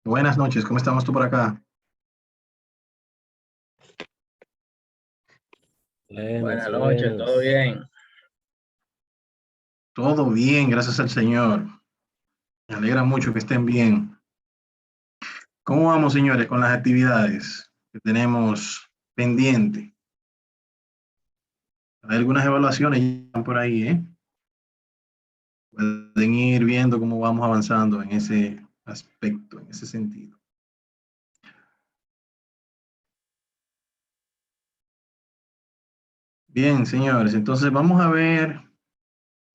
Buenas noches, ¿cómo estamos tú por acá? Buenas noches, ¿todo bien? Todo bien, gracias al Señor. Me alegra mucho que estén bien. ¿Cómo vamos, señores, con las actividades que tenemos pendiente? Hay algunas evaluaciones ya por ahí, ¿eh? Pueden ir viendo cómo vamos avanzando en ese aspecto, en ese sentido. Bien, señores, entonces vamos a ver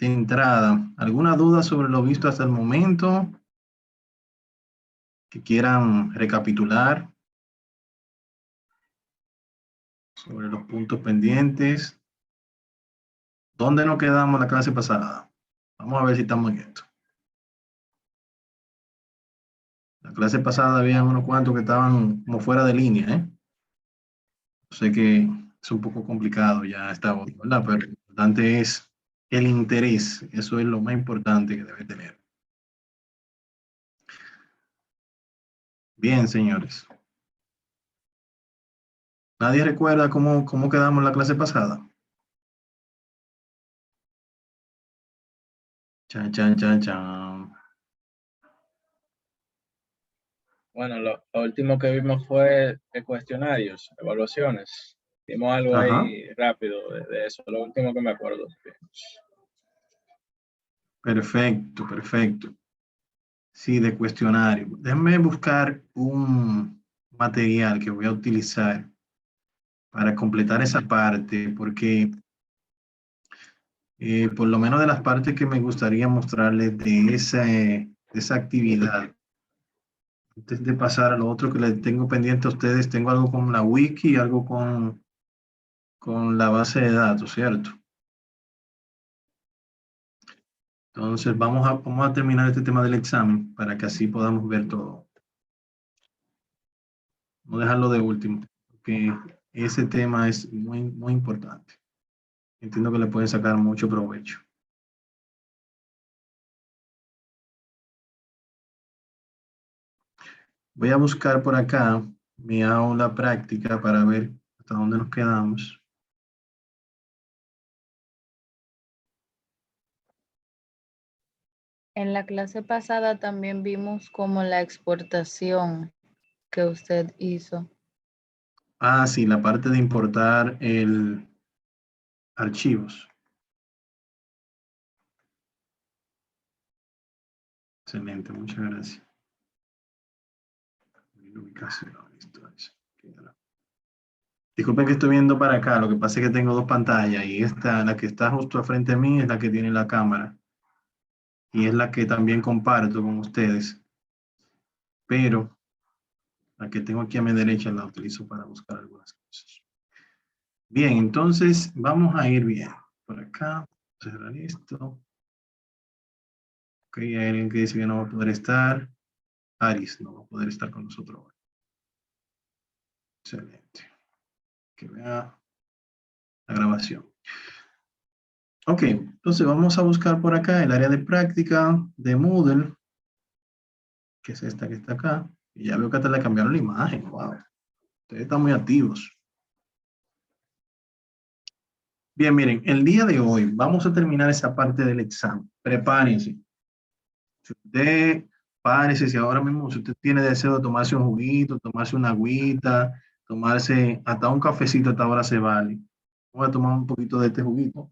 de entrada, ¿alguna duda sobre lo visto hasta el momento que quieran recapitular sobre los puntos pendientes? ¿Dónde nos quedamos la clase pasada? Vamos a ver si estamos en esto. La clase pasada había unos cuantos que estaban como fuera de línea, ¿eh? Sé que es un poco complicado ya esta hora, ¿verdad? Pero lo importante es el interés. Eso es lo más importante que debe tener. Bien, señores. ¿Nadie recuerda cómo quedamos la clase pasada? Chan, chan, chan, chan. Bueno, lo último que vimos fue cuestionarios, evaluaciones. Vimos algo Ajá. ahí rápido de eso, lo último que me acuerdo. Perfecto, perfecto. Sí, de cuestionario. Déjenme buscar un material que voy a utilizar para completar esa parte, porque por lo menos de las partes que me gustaría mostrarles de esa actividad, antes de pasar a lo otro que les tengo pendiente a ustedes, tengo algo con la wiki y algo con la base de datos, ¿cierto? Entonces vamos a terminar este tema del examen para que así podamos ver todo. No dejarlo de último, porque ese tema es muy, muy importante. Entiendo que le pueden sacar mucho provecho. Voy a buscar por acá mi aula práctica para ver hasta dónde nos quedamos. En la clase pasada también vimos como la exportación que usted hizo. Ah, sí, la parte de importar el archivos. Excelente, muchas gracias. La ubicación, listo, eso. Disculpen que estoy viendo para acá, lo que pasa es que tengo dos pantallas y esta, la que está justo al frente de mí es la que tiene la cámara y es la que también comparto con ustedes, pero la que tengo aquí a mi derecha la utilizo para buscar algunas cosas. Bien, entonces vamos a ir bien. Por acá, cerrar esto. Ok, hay alguien que dice que no va a poder estar. Aris no va a poder estar con nosotros hoy. Excelente. Que vea la grabación. Ok, entonces vamos a buscar por acá el área de práctica de Moodle, que es esta que está acá. Y ya veo que hasta le cambiaron la imagen. Wow, ustedes están muy activos. Bien, miren, el día de hoy vamos a terminar esa parte del examen. Prepárense. Si usted, párese, si ahora mismo si usted tiene deseo de tomarse un juguito, tomarse una agüita, tomarse hasta un cafecito, hasta ahora se vale. Voy a tomar un poquito de este juguito.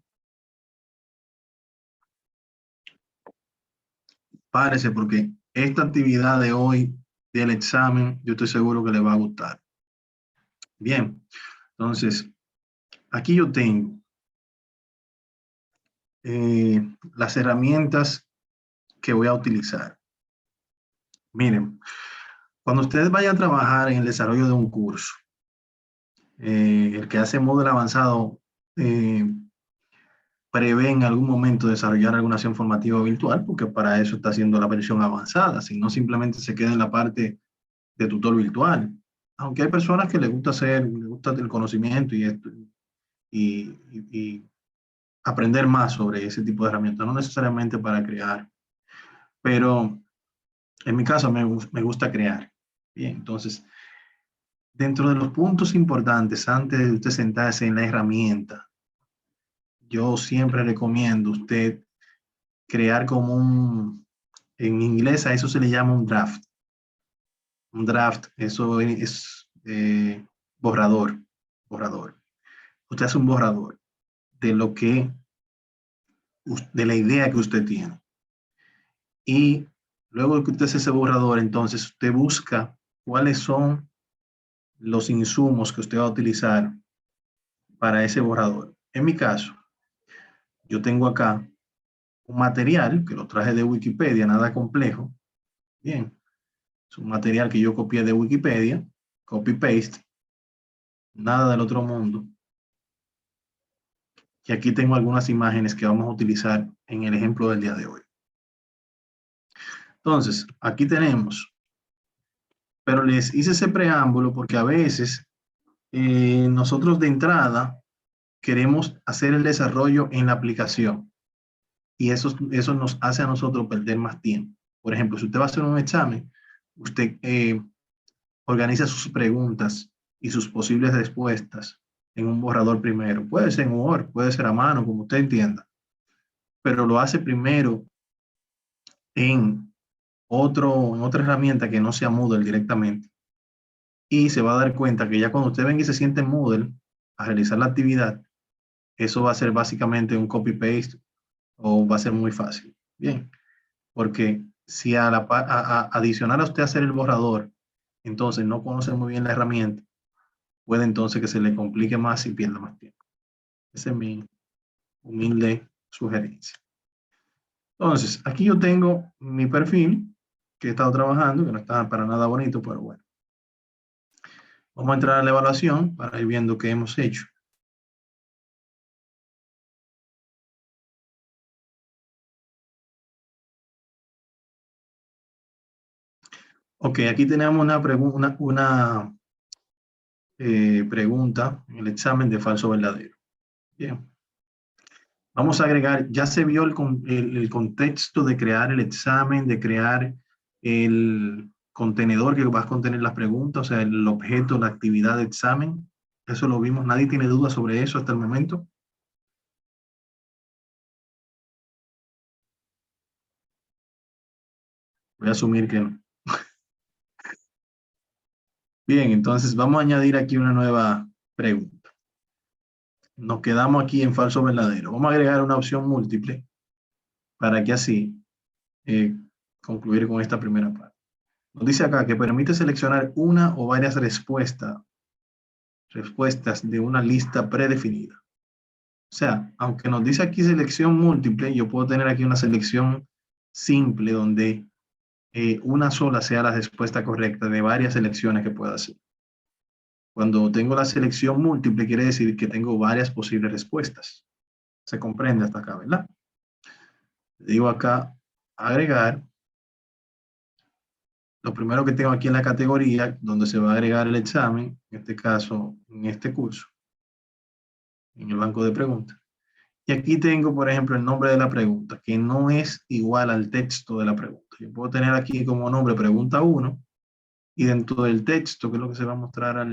Párese porque esta actividad de hoy del examen, yo estoy seguro que le va a gustar. Bien, entonces, aquí yo tengo las herramientas que voy a utilizar. Miren, cuando ustedes vayan a trabajar en el desarrollo de un curso, el que hace Moodle avanzado prevé en algún momento desarrollar alguna acción formativa virtual, porque para eso está haciendo la versión avanzada, si no simplemente se queda en la parte de tutor virtual. Aunque hay personas que les gusta hacer, les gusta el conocimiento y aprender más sobre ese tipo de herramientas, no necesariamente para crear, pero en mi caso me gusta crear. Bien, entonces, dentro de los puntos importantes, antes de usted sentarse en la herramienta, yo siempre recomiendo usted crear como en inglés a eso se le llama un draft. Un draft, eso es borrador. Usted hace un borrador de lo que, de la idea que usted tiene. Y luego de que usted hace ese borrador, entonces usted busca cuáles son los insumos que usted va a utilizar para ese borrador. En mi caso, yo tengo acá un material que lo traje de Wikipedia, nada complejo. Bien, es un material que yo copié de Wikipedia, copy-paste, nada del otro mundo. Y aquí tengo algunas imágenes que vamos a utilizar en el ejemplo del día de hoy. Entonces, aquí tenemos, pero les hice ese preámbulo porque a veces nosotros de entrada queremos hacer el desarrollo en la aplicación y eso nos hace a nosotros perder más tiempo. Por ejemplo, si usted va a hacer un examen, usted organiza sus preguntas y sus posibles respuestas en un borrador primero. Puede ser en Word, puede ser a mano, como usted entienda, pero lo hace primero en otra herramienta que no sea Moodle directamente. Y se va a dar cuenta que ya cuando usted venga y se siente en Moodle a realizar la actividad, eso va a ser básicamente un copy-paste o va a ser muy fácil. Bien, porque si adicionar a usted hacer el borrador, entonces no conoce muy bien la herramienta, puede entonces que se le complique más y pierda más tiempo. Esa es mi humilde sugerencia. Entonces, aquí yo tengo mi perfil que he estado trabajando, que no está para nada bonito, pero bueno. Vamos a entrar a la evaluación para ir viendo qué hemos hecho. Ok, aquí tenemos una pregunta en el examen de falso verdadero. Bien. Vamos a agregar, ya se vio el contexto de crear el examen, de crear el contenedor que va a contener las preguntas, o sea, el objeto, la actividad de examen. Eso lo vimos, nadie tiene duda sobre eso hasta el momento. Voy a asumir que no. Bien, entonces vamos a añadir aquí una nueva pregunta. Nos quedamos aquí en falso verdadero. Vamos a agregar una opción múltiple para que así concluir con esta primera parte. Nos dice acá que permite seleccionar una o varias respuestas de una lista predefinida. O sea, aunque nos dice aquí selección múltiple, yo puedo tener aquí una selección simple donde una sola sea la respuesta correcta de varias selecciones que pueda hacer. Cuando tengo la selección múltiple, quiere decir que tengo varias posibles respuestas. Se comprende hasta acá, ¿verdad? Le digo acá, agregar. Lo primero que tengo aquí en la categoría, donde se va a agregar el examen, en este caso, en este curso, en el banco de preguntas. Y aquí tengo, por ejemplo, el nombre de la pregunta, que no es igual al texto de la pregunta. Yo puedo tener aquí como nombre pregunta 1, y dentro del texto, que es lo que se va a mostrar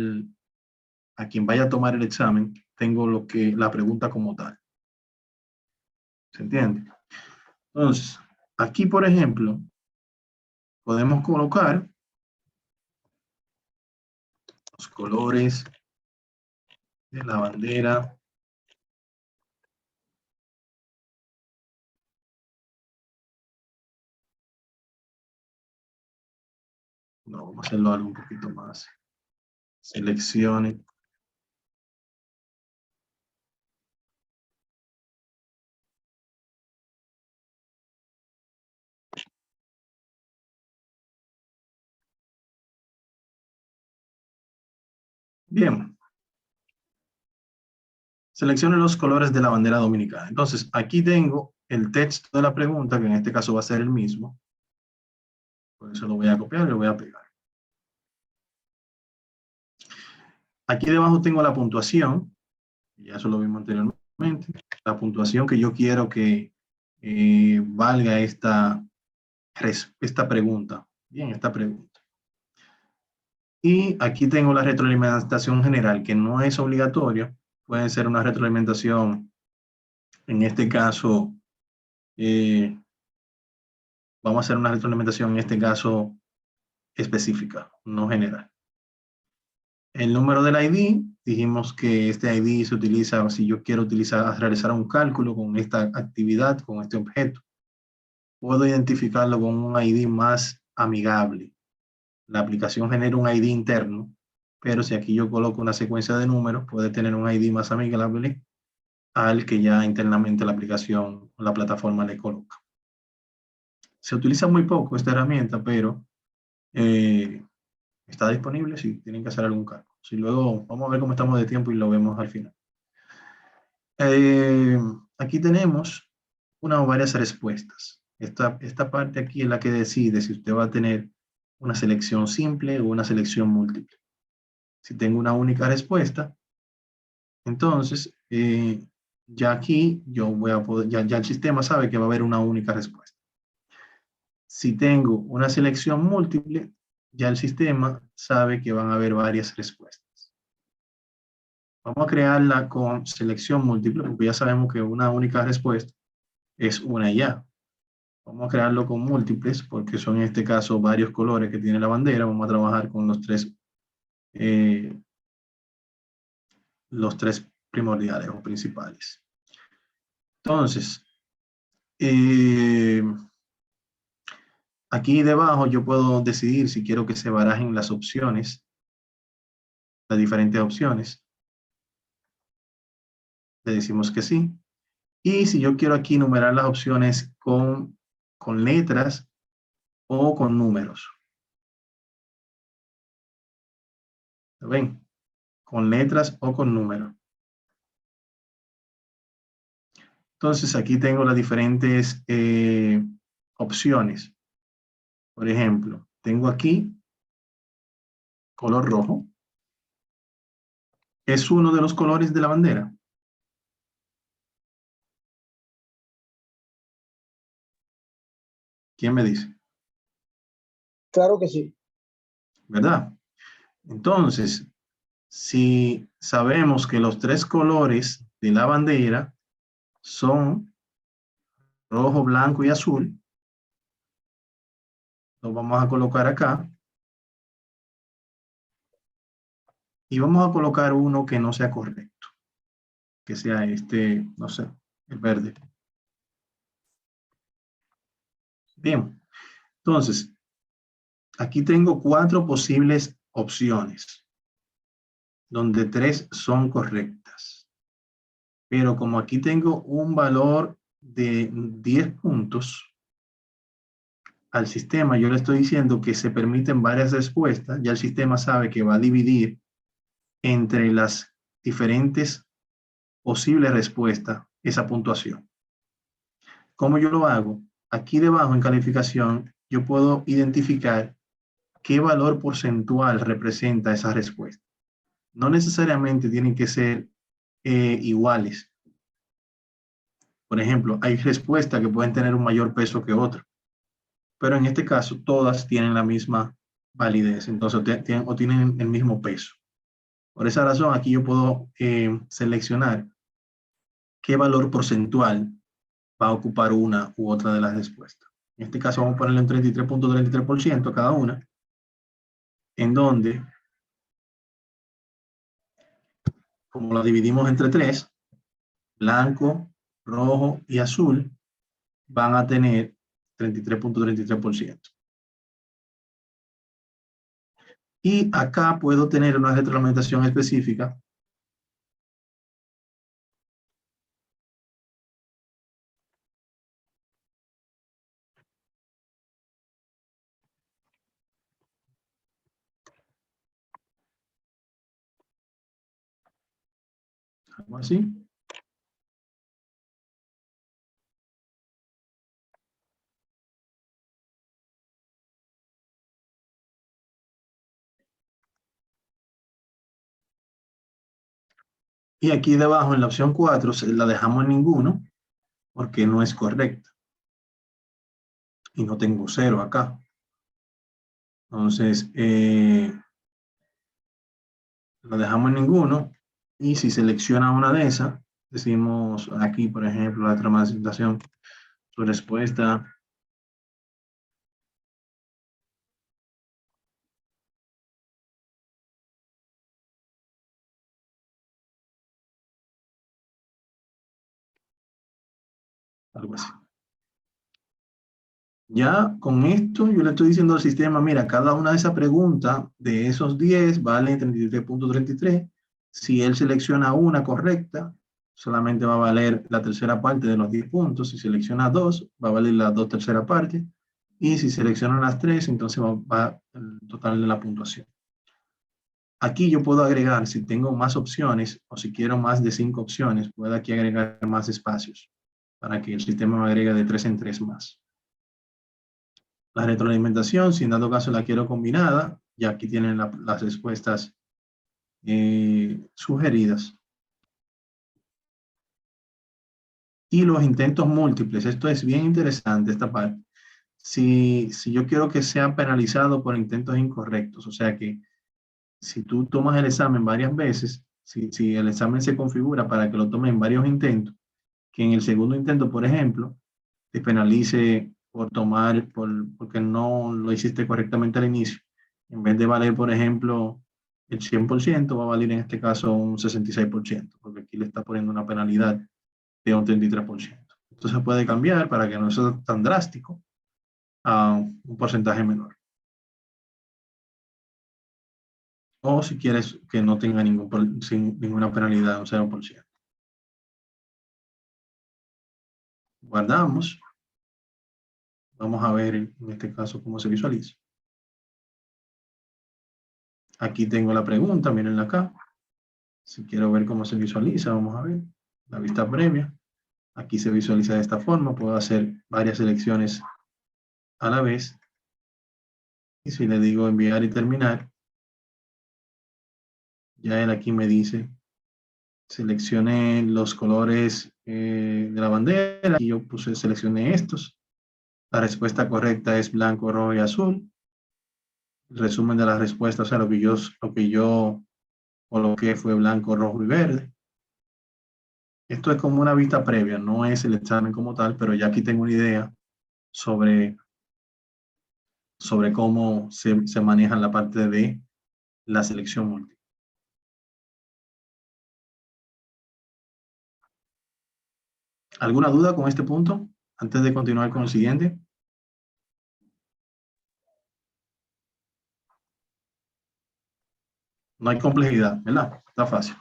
a quien vaya a tomar el examen, tengo la pregunta como tal. ¿Se entiende? Entonces, aquí, por ejemplo, podemos colocar los colores de la bandera no, vamos a hacerlo algo un poquito más. Seleccione. Bien. Seleccione los colores de la bandera dominicana. Entonces, aquí tengo el texto de la pregunta, que en este caso va a ser el mismo. Por eso lo voy a copiar y lo voy a pegar. Aquí debajo tengo la puntuación. Ya eso lo vimos anteriormente. La puntuación que yo quiero que valga esta pregunta. Bien, esta pregunta. Y aquí tengo la retroalimentación general, que no es obligatoria. Puede ser una retroalimentación, en este caso, vamos a hacer una retroalimentación, en este caso, específica, no general. El número del ID, dijimos que este ID se utiliza si yo quiero realizar un cálculo con esta actividad, con este objeto. Puedo identificarlo con un ID más amigable. La aplicación genera un ID interno, pero si aquí yo coloco una secuencia de números, puede tener un ID más amigable al que ya internamente la aplicación o la plataforma le coloca. Se utiliza muy poco esta herramienta, pero está disponible si tienen que hacer algún cálculo. Si luego, vamos a ver cómo estamos de tiempo y lo vemos al final. Aquí tenemos una o varias respuestas. Esta parte aquí es la que decide si usted va a tener una selección simple o una selección múltiple. Si tengo una única respuesta, entonces ya aquí yo voy a poder, ya el sistema sabe que va a haber una única respuesta. Si tengo una selección múltiple, ya el sistema sabe que van a haber varias respuestas. Vamos a crearla con selección múltiple, porque ya sabemos que una única respuesta es una y ya. Vamos a crearlo con múltiples, porque son en este caso varios colores que tiene la bandera. Vamos a trabajar con los tres primordiales o principales. Entonces, aquí debajo yo puedo decidir si quiero que se barajen las opciones, las diferentes opciones. Le decimos que sí. Y si yo quiero aquí numerar las opciones con letras o con números. ¿Lo ven? Con letras o con números. Entonces aquí tengo las diferentes opciones. Por ejemplo, tengo aquí color rojo. Es uno de los colores de la bandera. ¿Quién me dice? Claro que sí. ¿Verdad? Entonces, si sabemos que los tres colores de la bandera son rojo, blanco y azul, lo vamos a colocar acá. Y vamos a colocar uno que no sea correcto. Que sea este, no sé, el verde. Bien. Entonces, aquí tengo 4 posibles opciones, donde 3 son correctas. Pero como aquí tengo un valor de 10 puntos, al sistema yo le estoy diciendo que se permiten varias respuestas, ya el sistema sabe que va a dividir entre las diferentes posibles respuestas esa puntuación. ¿Cómo yo lo hago? Aquí debajo en calificación yo puedo identificar qué valor porcentual representa esa respuesta. No necesariamente tienen que ser iguales. Por ejemplo, hay respuestas que pueden tener un mayor peso que otra, pero en este caso todas tienen la misma validez, entonces tienen el mismo peso. Por esa razón aquí yo puedo seleccionar qué valor porcentual va a ocupar una u otra de las respuestas. En este caso vamos a ponerle un 33.33% cada una, en donde, como lo dividimos entre 3, blanco, rojo y azul, van a tener 33.33%. Y acá puedo tener una retroalimentación específica algo así. Y aquí debajo en la opción 4 la dejamos en ninguno porque no es correcta. Y no tengo 0 acá. Entonces, lo dejamos en ninguno, y si selecciona una de esas, decimos aquí, por ejemplo, la transmutación, su respuesta algo así. Ya con esto yo le estoy diciendo al sistema, mira, cada una de esas preguntas de esos 10 vale 33.33. Si él selecciona una correcta, solamente va a valer la tercera parte de los 10 puntos. Si selecciona dos, va a valer las dos terceras partes. Y si selecciona las tres, entonces va el total de la puntuación. Aquí yo puedo agregar, si tengo más opciones o si quiero más de 5 opciones, puedo aquí agregar más espacios para que el sistema me agregue de 3 en 3 más. La retroalimentación, si en dado caso la quiero combinada, ya aquí tienen las respuestas sugeridas. Y los intentos múltiples, esto es bien interesante esta parte. Si yo quiero que sea penalizado por intentos incorrectos, o sea que si tú tomas el examen varias veces, si el examen se configura para que lo tomen en varios intentos, que en el segundo intento, por ejemplo, te penalice por tomar, porque no lo hiciste correctamente al inicio. En vez de valer, por ejemplo, el 100%, va a valer en este caso un 66%, porque aquí le está poniendo una penalidad de un 33%. Esto se puede cambiar para que no sea tan drástico a un porcentaje menor. O si quieres que no tenga ninguna penalidad, un 0%. Guardamos. Vamos a ver en este caso cómo se visualiza. Aquí tengo la pregunta, mírenla acá. Si quiero ver cómo se visualiza, vamos a ver. La vista previa. Aquí se visualiza de esta forma. Puedo hacer varias selecciones a la vez. Y si le digo enviar y terminar, ya él aquí me dice, seleccioné los colores de la bandera. Y yo seleccioné estos. La respuesta correcta es blanco, rojo y azul. El resumen de las respuestas, o sea, lo que yo coloqué fue blanco, rojo y verde. Esto es como una vista previa, no es el examen como tal, pero ya aquí tengo una idea sobre cómo se maneja la parte de la selección múltiple. ¿Alguna duda con este punto? Antes de continuar con el siguiente. No hay complejidad, ¿verdad? Está fácil.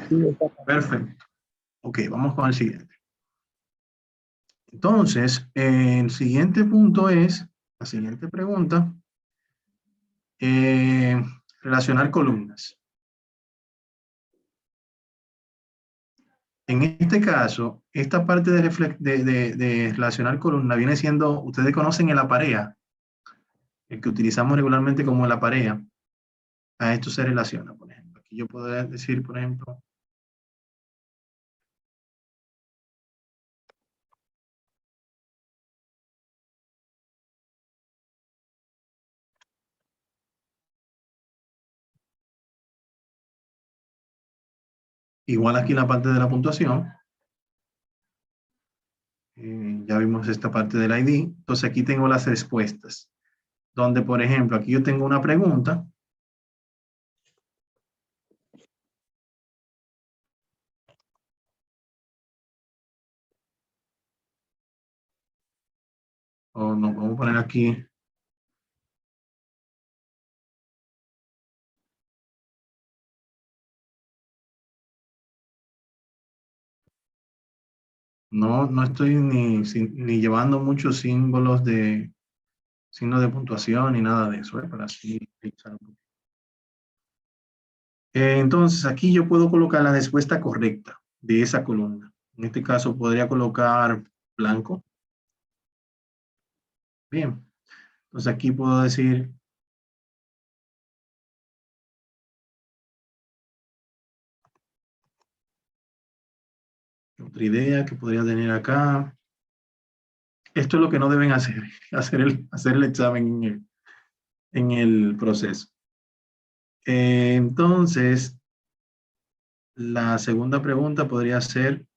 Sí, está fácil. Perfecto. Ok, vamos con el siguiente. Entonces, el siguiente punto es, la siguiente pregunta, relacionar columnas. En este caso, esta parte de relacionar columna viene siendo, ustedes conocen el aparea, el que utilizamos regularmente como la aparea. A esto se relaciona, por ejemplo. Aquí yo puedo decir, por ejemplo, igual aquí la parte de la puntuación. Ya vimos esta parte del ID. Entonces aquí tengo las respuestas. Donde, por ejemplo, aquí yo tengo una pregunta. O nos vamos a poner aquí. No estoy ni llevando muchos símbolos de signos de puntuación ni nada de eso, para así utilizar un poquito. Entonces, aquí yo puedo colocar la respuesta correcta de esa columna. En este caso, podría colocar blanco. Bien. Entonces, aquí puedo decir otra idea que podría tener acá. Esto es lo que no deben hacer, hacer el examen en el proceso. Entonces, la segunda pregunta podría ser,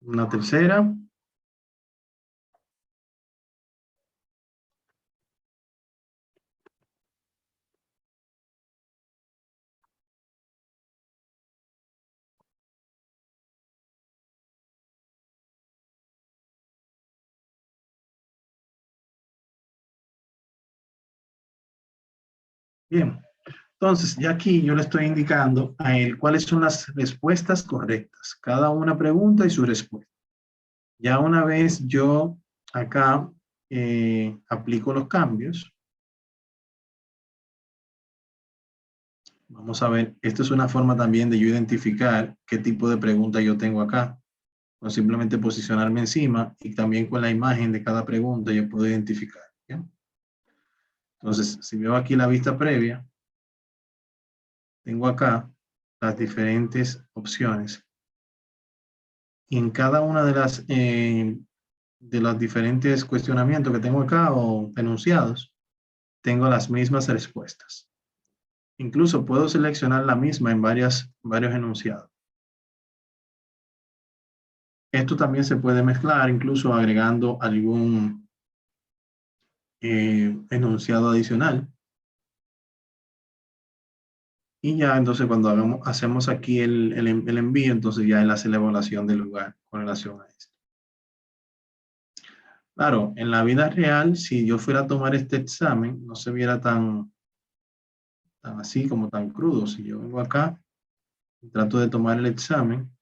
una tercera. Bien, entonces ya aquí yo le estoy indicando a él cuáles son las respuestas correctas. Cada una pregunta y su respuesta. Ya una vez yo acá aplico los cambios. Vamos a ver, esto es una forma también de yo identificar qué tipo de pregunta yo tengo acá. O simplemente posicionarme encima y también con la imagen de cada pregunta yo puedo identificar. ¿Bien? Entonces, si veo aquí la vista previa, tengo acá las diferentes opciones. Y en cada una de los diferentes cuestionamientos que tengo acá o enunciados, tengo las mismas respuestas. Incluso puedo seleccionar la misma en varios enunciados. Esto también se puede mezclar, incluso agregando algún enunciado adicional. Y ya entonces cuando hacemos aquí el envío, entonces ya él hace la evaluación del lugar con relación a esto. Claro, en la vida real, si yo fuera a tomar este examen, no se viera tan así como tan crudo. Si yo vengo acá y trato de tomar el examen,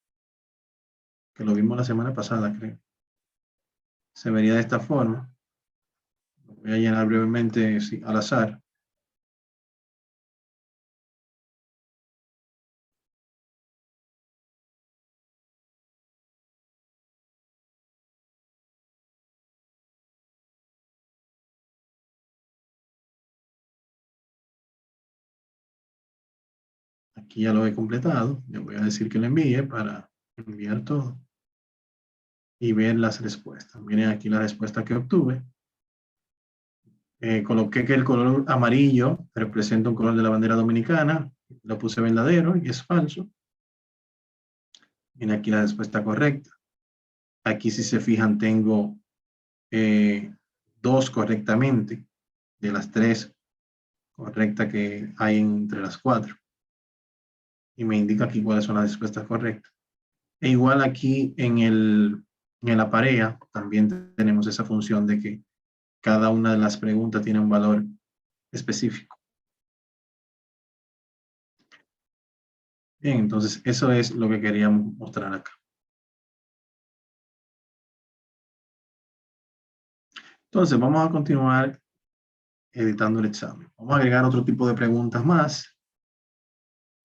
que lo vimos la semana pasada, creo, se vería de esta forma. Lo voy a llenar brevemente al azar. Aquí ya lo he completado. Le voy a decir que lo envíe para enviar todo y ver las respuestas. Miren aquí la respuesta que obtuve. Coloqué que el color amarillo representa un color de la bandera dominicana. Lo puse verdadero y es falso. Miren aquí la respuesta correcta. Aquí, si se fijan, tengo 2 correctamente de las 3 correctas que hay entre las 4. Y me indica aquí cuáles son las respuestas correctas. E igual aquí en la pareja también tenemos esa función de que cada una de las preguntas tiene un valor específico. Bien, entonces eso es lo que queríamos mostrar acá. Entonces vamos a continuar editando el examen. Vamos a agregar otro tipo de preguntas más.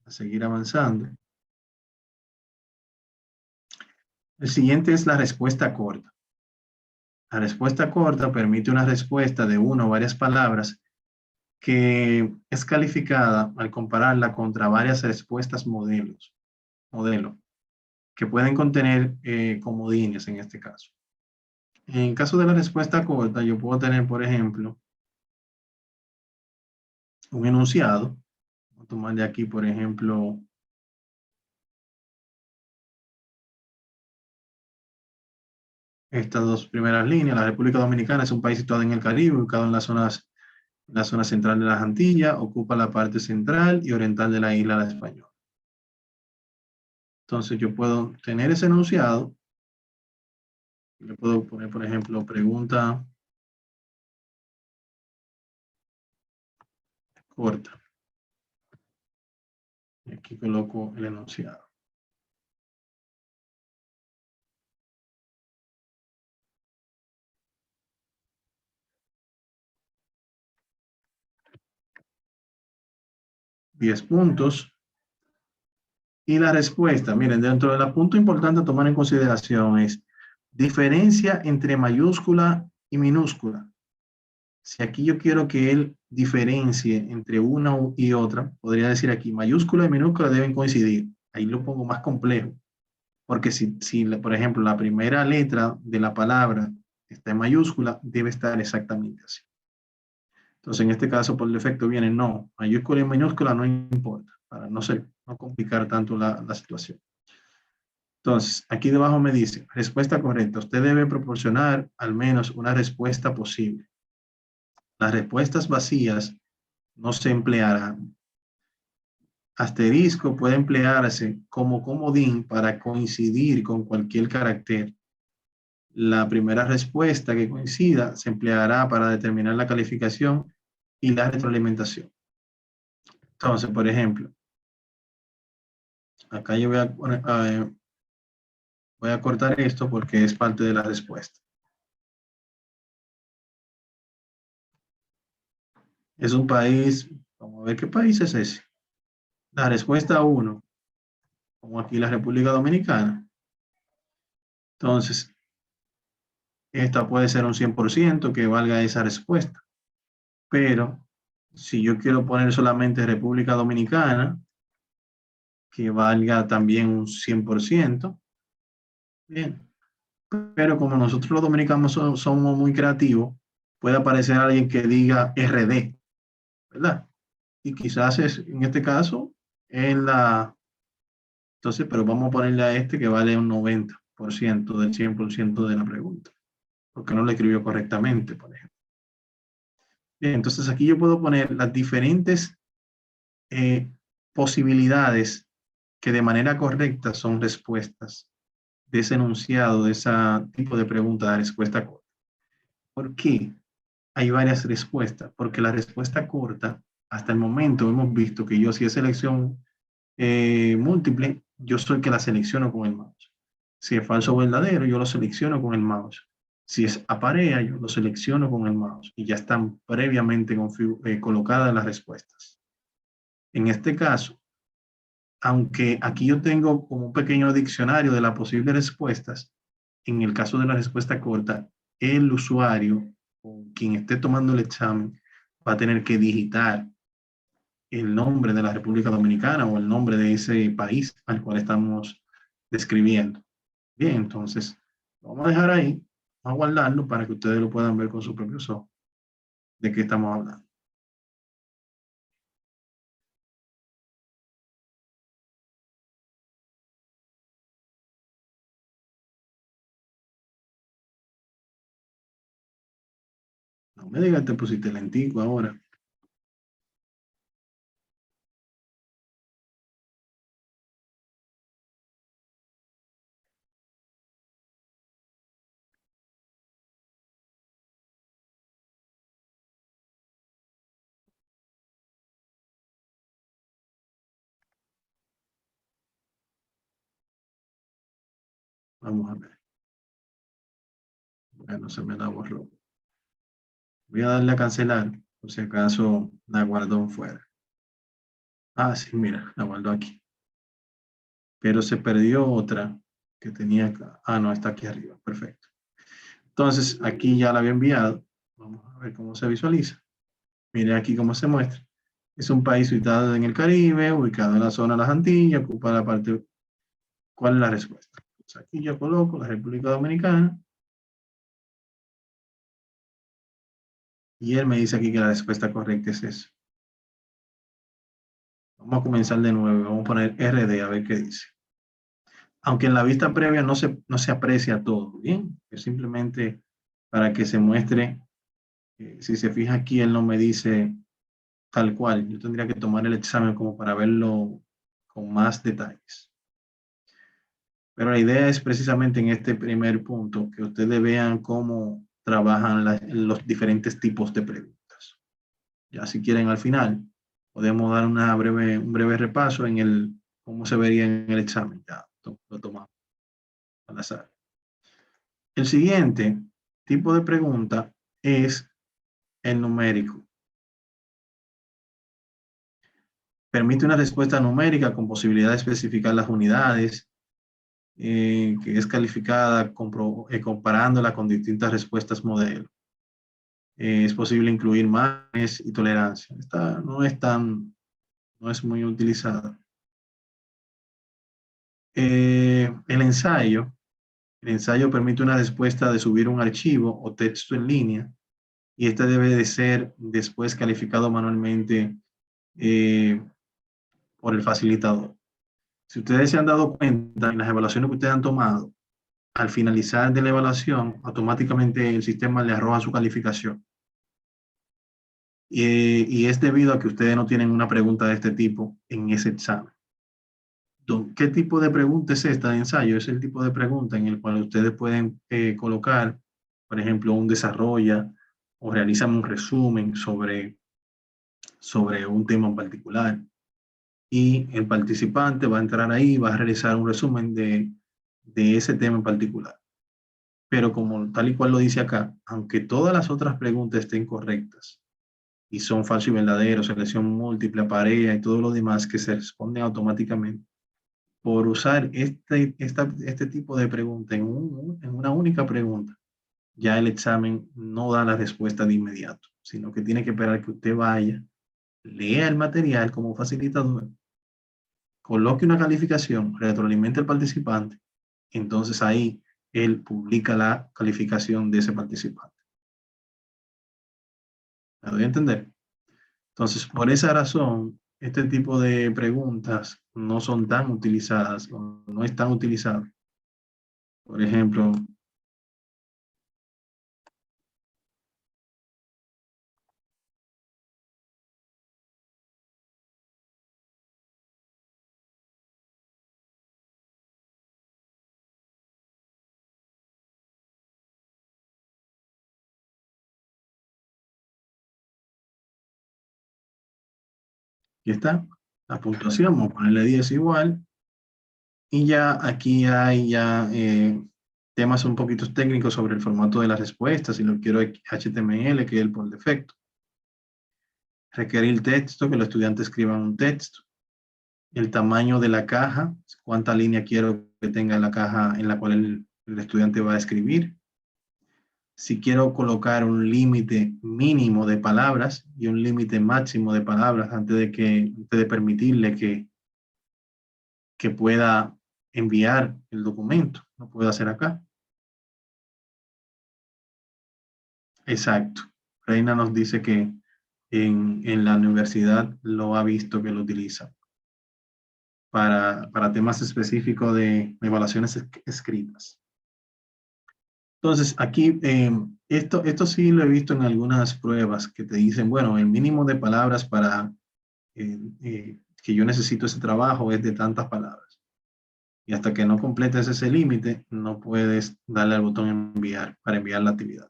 A seguir avanzando. El siguiente es la respuesta corta. La respuesta corta permite una respuesta de una o varias palabras que es calificada al compararla contra varias respuestas modelo, que pueden contener comodines en este caso. En caso de la respuesta corta, yo puedo tener, por ejemplo, un enunciado. Voy a tomar de aquí, por ejemplo, estas 2 primeras líneas. La República Dominicana es un país situado en el Caribe, ubicado en la zona central de las Antillas, ocupa la parte central y oriental de la isla de La Española. Entonces yo puedo tener ese enunciado. Le puedo poner, por ejemplo, pregunta corta. Y aquí coloco el enunciado. $10 puntos. Y la respuesta, miren, dentro del punto importante a tomar en consideración es diferencia entre mayúscula y minúscula. Si aquí yo quiero que él diferencie entre una y otra, podría decir aquí, mayúscula y minúscula deben coincidir. Ahí lo pongo más complejo. Porque si por ejemplo, la primera letra de la palabra está en mayúscula, debe estar exactamente así. Entonces, en este caso, por defecto viene no. Mayúscula y minúscula no importa, para no complicar tanto la situación. Entonces, aquí debajo me dice, respuesta correcta. Usted debe proporcionar al menos una respuesta posible. Las respuestas vacías no se emplearán. Asterisco puede emplearse como comodín para coincidir con cualquier carácter. La primera respuesta que coincida se empleará para determinar la calificación y la retroalimentación. Entonces, por ejemplo, acá yo voy a cortar esto porque es parte de la respuesta. Es un país, vamos a ver qué país es ese. La respuesta 1, como aquí la República Dominicana. Entonces, esta puede ser un 100% que valga esa respuesta. Pero si yo quiero poner solamente República Dominicana, que valga también un 100%, bien. Pero como nosotros los dominicanos somos muy creativos, puede aparecer alguien que diga RD, ¿verdad? Y quizás en este caso, entonces, pero vamos a ponerle a este que vale un 90% del 100% de la pregunta, porque no lo escribió correctamente, por ejemplo. Bien, entonces aquí yo puedo poner las diferentes posibilidades que de manera correcta son respuestas de ese enunciado, de ese tipo de pregunta, de respuesta corta. ¿Por qué hay varias respuestas? Porque la respuesta corta, hasta el momento hemos visto que yo si es selección múltiple, yo soy el que la selecciono con el mouse. Si es falso o verdadero, yo lo selecciono con el mouse. Si es aparea, yo lo selecciono con el mouse y ya están previamente colocadas las respuestas. En este caso, aunque aquí yo tengo como un pequeño diccionario de las posibles respuestas, en el caso de la respuesta corta, el usuario o quien esté tomando el examen va a tener que digitar el nombre de la República Dominicana o el nombre de ese país al cual estamos describiendo. Bien, entonces, lo vamos a dejar ahí, vamos a guardarlo para que ustedes lo puedan ver con sus propios ojos de qué estamos hablando. No me digas, te pusiste lentico ahora. Vamos a ver. Bueno, se me la borró. Voy a darle a cancelar, por si acaso la guardó fuera. Ah, sí, mira, la guardó aquí. Pero se perdió otra que tenía acá. Ah, no, está aquí arriba. Perfecto. Entonces, aquí ya la había enviado. Vamos a ver cómo se visualiza. Mire aquí cómo se muestra. Es un país ubicado en el Caribe, ubicado en la zona de las Antillas, ocupa la parte. ¿Cuál es la respuesta? Pues aquí yo coloco la República Dominicana. Y él me dice aquí que la respuesta correcta es eso. Vamos a comenzar de nuevo. Vamos a poner RD a ver qué dice. Aunque en la vista previa no se aprecia todo, ¿bien? Es simplemente para que se muestre. Si se fija aquí, él no me dice tal cual. Yo tendría que tomar el examen como para verlo con más detalles. Pero la idea es precisamente en este primer punto que ustedes vean cómo trabajan los diferentes tipos de preguntas. Ya si quieren al final, podemos dar un breve repaso en cómo se vería en el examen. Ya lo tomamos al azar. El siguiente tipo de pregunta es el numérico. Permite una respuesta numérica con posibilidad de especificar las unidades, que es calificada comparándola con distintas respuestas modelo. Es posible incluir márgenes y tolerancia. Esta no es muy utilizada. El ensayo permite una respuesta de subir un archivo o texto en línea y este debe de ser después calificado manualmente por el facilitador. Si ustedes se han dado cuenta en las evaluaciones que ustedes han tomado, al finalizar de la evaluación, automáticamente el sistema le arroja su calificación. Y es debido a que ustedes no tienen una pregunta de este tipo en ese examen. ¿Qué tipo de pregunta es esta de ensayo? Es el tipo de pregunta en el cual ustedes pueden colocar, por ejemplo, un desarrolla o realizan un resumen sobre un tema en particular. Y el participante va a entrar ahí, va a realizar un resumen de ese tema en particular. Pero como tal y cual lo dice acá, aunque todas las otras preguntas estén correctas y son falso y verdadero, selección múltiple, pareja y todo lo demás que se responden automáticamente, por usar este tipo de pregunta en una única pregunta, ya el examen no da la respuesta de inmediato, sino que tiene que esperar que usted vaya, lea el material como facilitador, coloque una calificación, retroalimente al participante, entonces ahí él publica la calificación de ese participante. ¿Me doy a entender? Entonces, por esa razón, este tipo de preguntas no son tan utilizadas, no están utilizadas. Por ejemplo, aquí está la puntuación, vamos a ponerle 10 igual. Y ya aquí hay temas un poquito técnicos sobre el formato de las respuestas, si lo quiero HTML, que es el por defecto. Requerir texto, que los estudiantes escriban un texto. El tamaño de la caja, cuánta línea quiero que tenga la caja en la cual el estudiante va a escribir. Si quiero colocar un límite mínimo de palabras y un límite máximo de palabras antes de permitirle que pueda enviar el documento. Lo puedo hacer acá. Exacto. Reina nos dice que en la universidad lo ha visto que lo utiliza para temas específicos de evaluaciones escritas. Entonces, aquí, esto sí lo he visto en algunas pruebas que te dicen, bueno, el mínimo de palabras para que yo necesito ese trabajo es de tantas palabras. Y hasta que no completes ese límite, no puedes darle al botón enviar para enviar la actividad.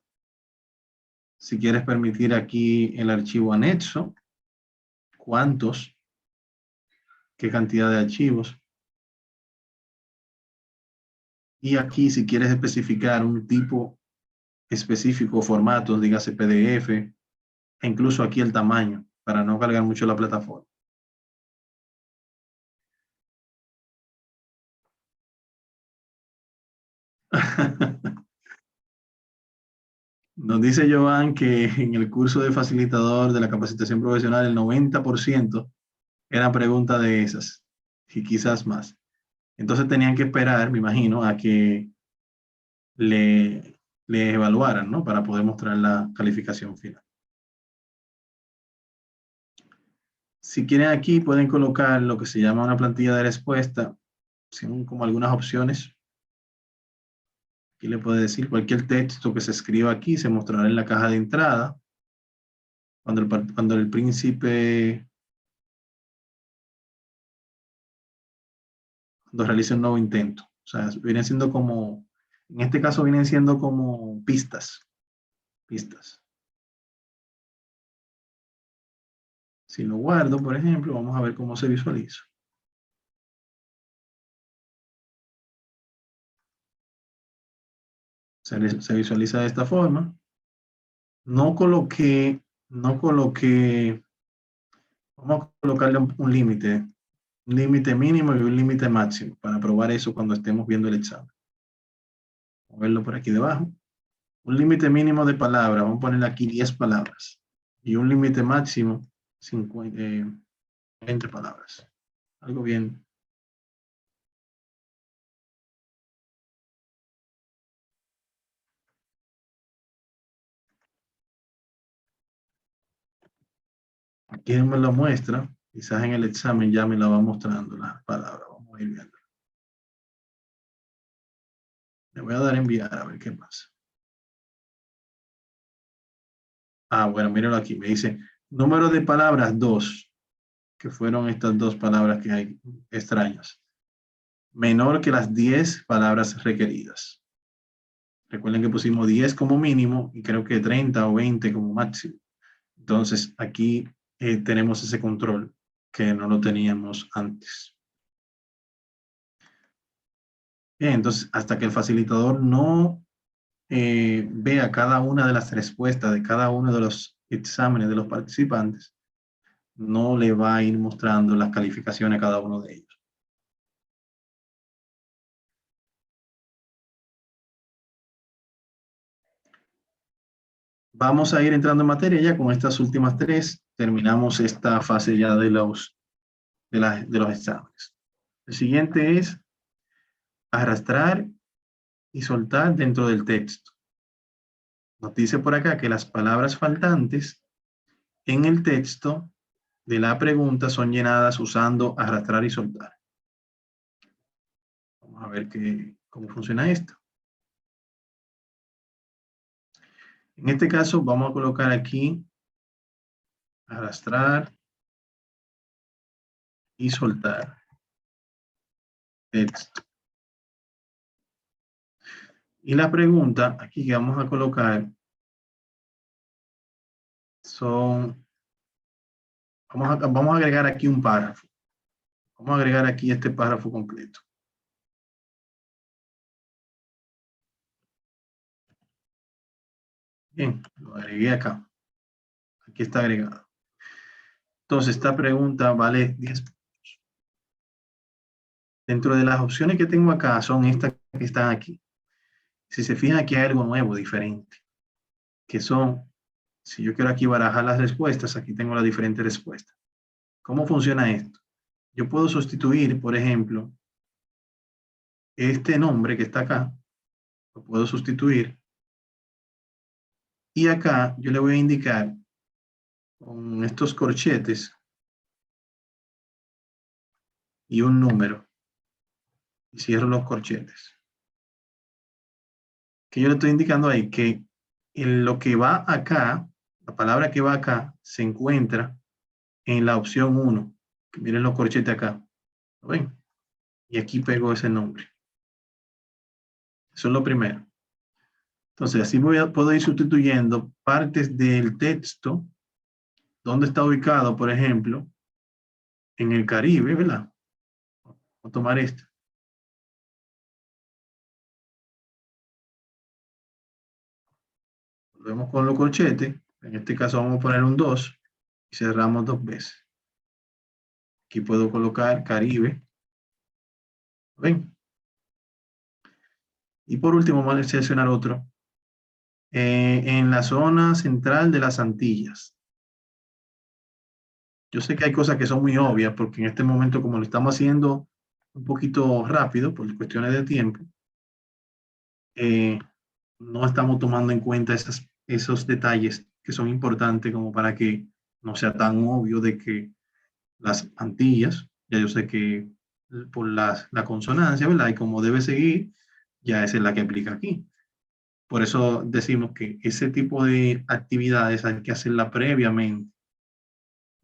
Si quieres permitir aquí el archivo anexo, cuántos, qué cantidad de archivos. Y aquí si quieres especificar un tipo específico, formatos, dígase PDF, e incluso aquí el tamaño, para no cargar mucho la plataforma. Nos dice Joan que en el curso de facilitador de la capacitación profesional el 90% eran preguntas de esas y quizás más. Entonces tenían que esperar, me imagino, a que le evaluaran, ¿no? Para poder mostrar la calificación final. Si quieren aquí pueden colocar lo que se llama una plantilla de respuesta, son como algunas opciones. Aquí le puede decir cualquier texto que se escriba aquí se mostrará en la caja de entrada. Cuando el príncipe realice un nuevo intento. O sea, vienen siendo como, en este caso vienen siendo como pistas. Si lo guardo, por ejemplo, vamos a ver cómo se visualiza. Se visualiza de esta forma. No coloqué, vamos a colocarle un límite mínimo y un límite máximo para probar eso cuando estemos viendo el examen. Vamos a verlo por aquí debajo. Un límite mínimo de palabras, vamos a poner aquí 10 palabras. Y un límite máximo, 20 palabras. Algo bien. Aquí me lo muestra. Quizás en el examen ya me la va mostrando las palabras. Vamos a ir viendo. Le voy a dar a enviar a ver qué pasa. Ah, bueno, míralo aquí. Me dice número de palabras 2, que fueron estas dos palabras que hay extrañas. Menor que las 10 palabras requeridas. Recuerden que pusimos 10 como mínimo y creo que 30 o 20 como máximo. Entonces, aquí tenemos ese control que no lo teníamos antes. Bien, entonces, hasta que el facilitador no vea cada una de las respuestas de cada uno de los exámenes de los participantes, no le va a ir mostrando las calificaciones a cada uno de ellos. Vamos a ir entrando en materia ya con estas últimas 3. Terminamos esta fase ya de los exámenes. El siguiente es arrastrar y soltar dentro del texto. Nos dice por acá que las palabras faltantes en el texto de la pregunta son llenadas usando arrastrar y soltar. Vamos a ver cómo funciona esto. En este caso vamos a colocar aquí arrastrar y soltar texto. Y la pregunta aquí que vamos a colocar son, vamos a agregar aquí un párrafo. Vamos a agregar aquí este párrafo completo. Bien, lo agregué acá. Aquí está agregado. Entonces, esta pregunta vale 10 puntos. Dentro de las opciones que tengo acá son estas que están aquí. Si se fijan, aquí hay algo nuevo, diferente. Que son, si yo quiero aquí barajar las respuestas, aquí tengo las diferentes respuestas. ¿Cómo funciona esto? Yo puedo sustituir, por ejemplo, este nombre que está acá, lo puedo sustituir. Y acá yo le voy a indicar con estos corchetes y un número. Y cierro los corchetes. Que yo le estoy indicando ahí que en lo que va acá, la palabra que va acá, se encuentra en la opción 1. Miren los corchetes acá. ¿Lo ven? Y aquí pego ese nombre. Eso es lo primero. Entonces, así puedo ir sustituyendo partes del texto. ¿Dónde está ubicado, por ejemplo? En el Caribe, ¿verdad? Voy a tomar este. Volvemos con los corchetes. En este caso vamos a poner un 2 y cerramos 2 veces. Aquí puedo colocar Caribe. ¿Ven? Y por último vamos a seleccionar otro. En la zona central de las Antillas. Yo sé que hay cosas que son muy obvias porque en este momento, como lo estamos haciendo un poquito rápido por cuestiones de tiempo, no estamos tomando en cuenta esos detalles que son importantes como para que no sea tan obvio de que las Antillas, ya yo sé que por la consonancia, ¿verdad? Y como debe seguir, ya esa es la que aplica aquí. Por eso decimos que ese tipo de actividades hay que hacerla previamente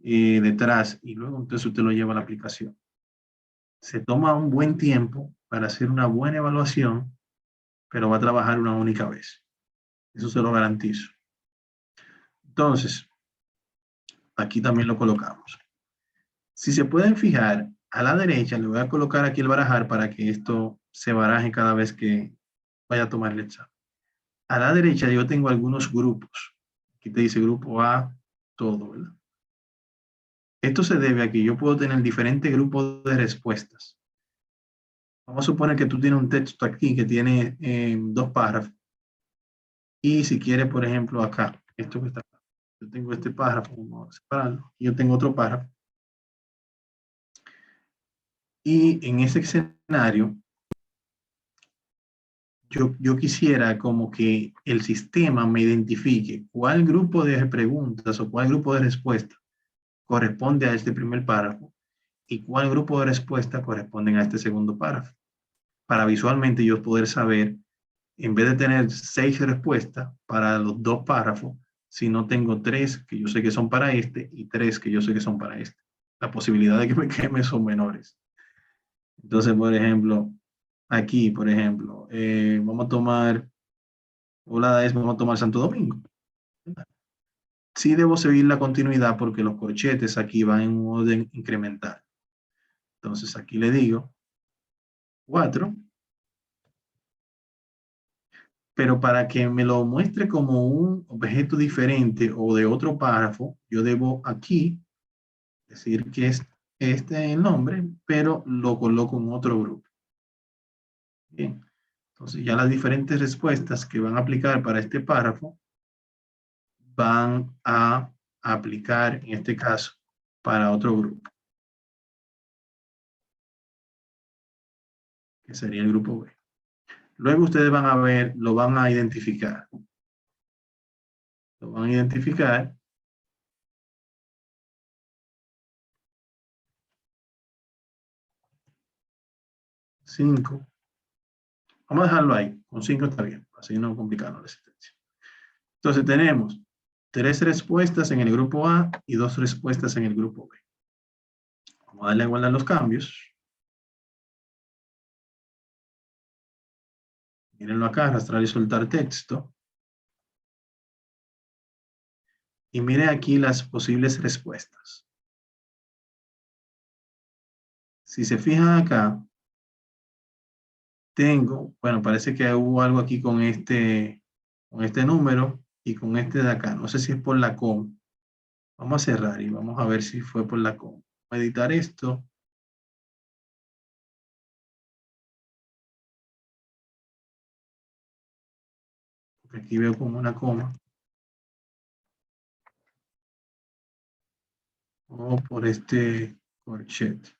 detrás y luego entonces usted lo lleva a la aplicación. Se toma un buen tiempo para hacer una buena evaluación, pero va a trabajar una única vez. Eso se lo garantizo. Entonces, aquí también lo colocamos. Si se pueden fijar, a la derecha le voy a colocar aquí el barajar para que esto se baraje cada vez que vaya a tomar el examen. A la derecha yo tengo algunos grupos. Aquí te dice grupo A, todo, ¿verdad? Esto se debe a que yo puedo tener diferentes grupos de respuestas. Vamos a suponer que tú tienes un texto aquí que tiene 2 párrafos. Y si quiere, por ejemplo, acá, esto que está acá, yo tengo este párrafo, vamos a separarlo, y yo tengo otro párrafo. Y en ese escenario, yo quisiera como que el sistema me identifique cuál grupo de preguntas o cuál grupo de respuestas corresponde a este primer párrafo y cuál grupo de respuestas corresponden a este segundo párrafo. Para visualmente yo poder saber, en vez de tener 6 respuestas para los 2 párrafos, si no tengo 3 que yo sé que son para este y 3 que yo sé que son para este. La posibilidad de que me queme son menores. Entonces, por ejemplo, aquí, por ejemplo, vamos a tomar, vamos a tomar Santo Domingo. Sí debo seguir la continuidad porque los corchetes aquí van en un orden incremental. Entonces aquí le digo 4, pero para que me lo muestre como un objeto diferente o de otro párrafo, yo debo aquí decir que es este el nombre, pero lo coloco en otro grupo. Bien, entonces ya las diferentes respuestas que van a aplicar para este párrafo van a aplicar, en este caso, para otro grupo, que sería el grupo B. Luego ustedes van a ver, lo van a identificar. Lo van a identificar. Cinco. Vamos a dejarlo ahí. Con 5 está bien. Así no complicarnos la existencia. Entonces tenemos 3 respuestas en el grupo A y 2 respuestas en el grupo B. Vamos a darle a guardar los cambios. Mírenlo acá, arrastrar y soltar texto. Y miren aquí las posibles respuestas. Si se fijan acá, tengo, bueno, parece que hubo algo aquí con este número y con este de acá. No sé si es por la coma. Vamos a cerrar y vamos a ver si fue por la coma. Voy a editar esto. Porque aquí veo como una coma. O por este corchete.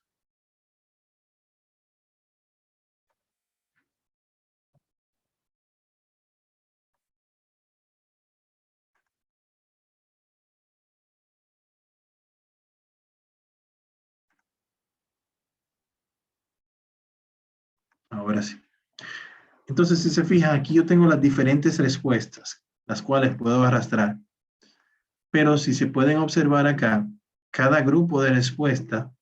Ahora sí. Entonces, si se fijan, aquí yo tengo las diferentes respuestas, las cuales puedo arrastrar. Pero si se pueden observar acá, cada grupo de respuesta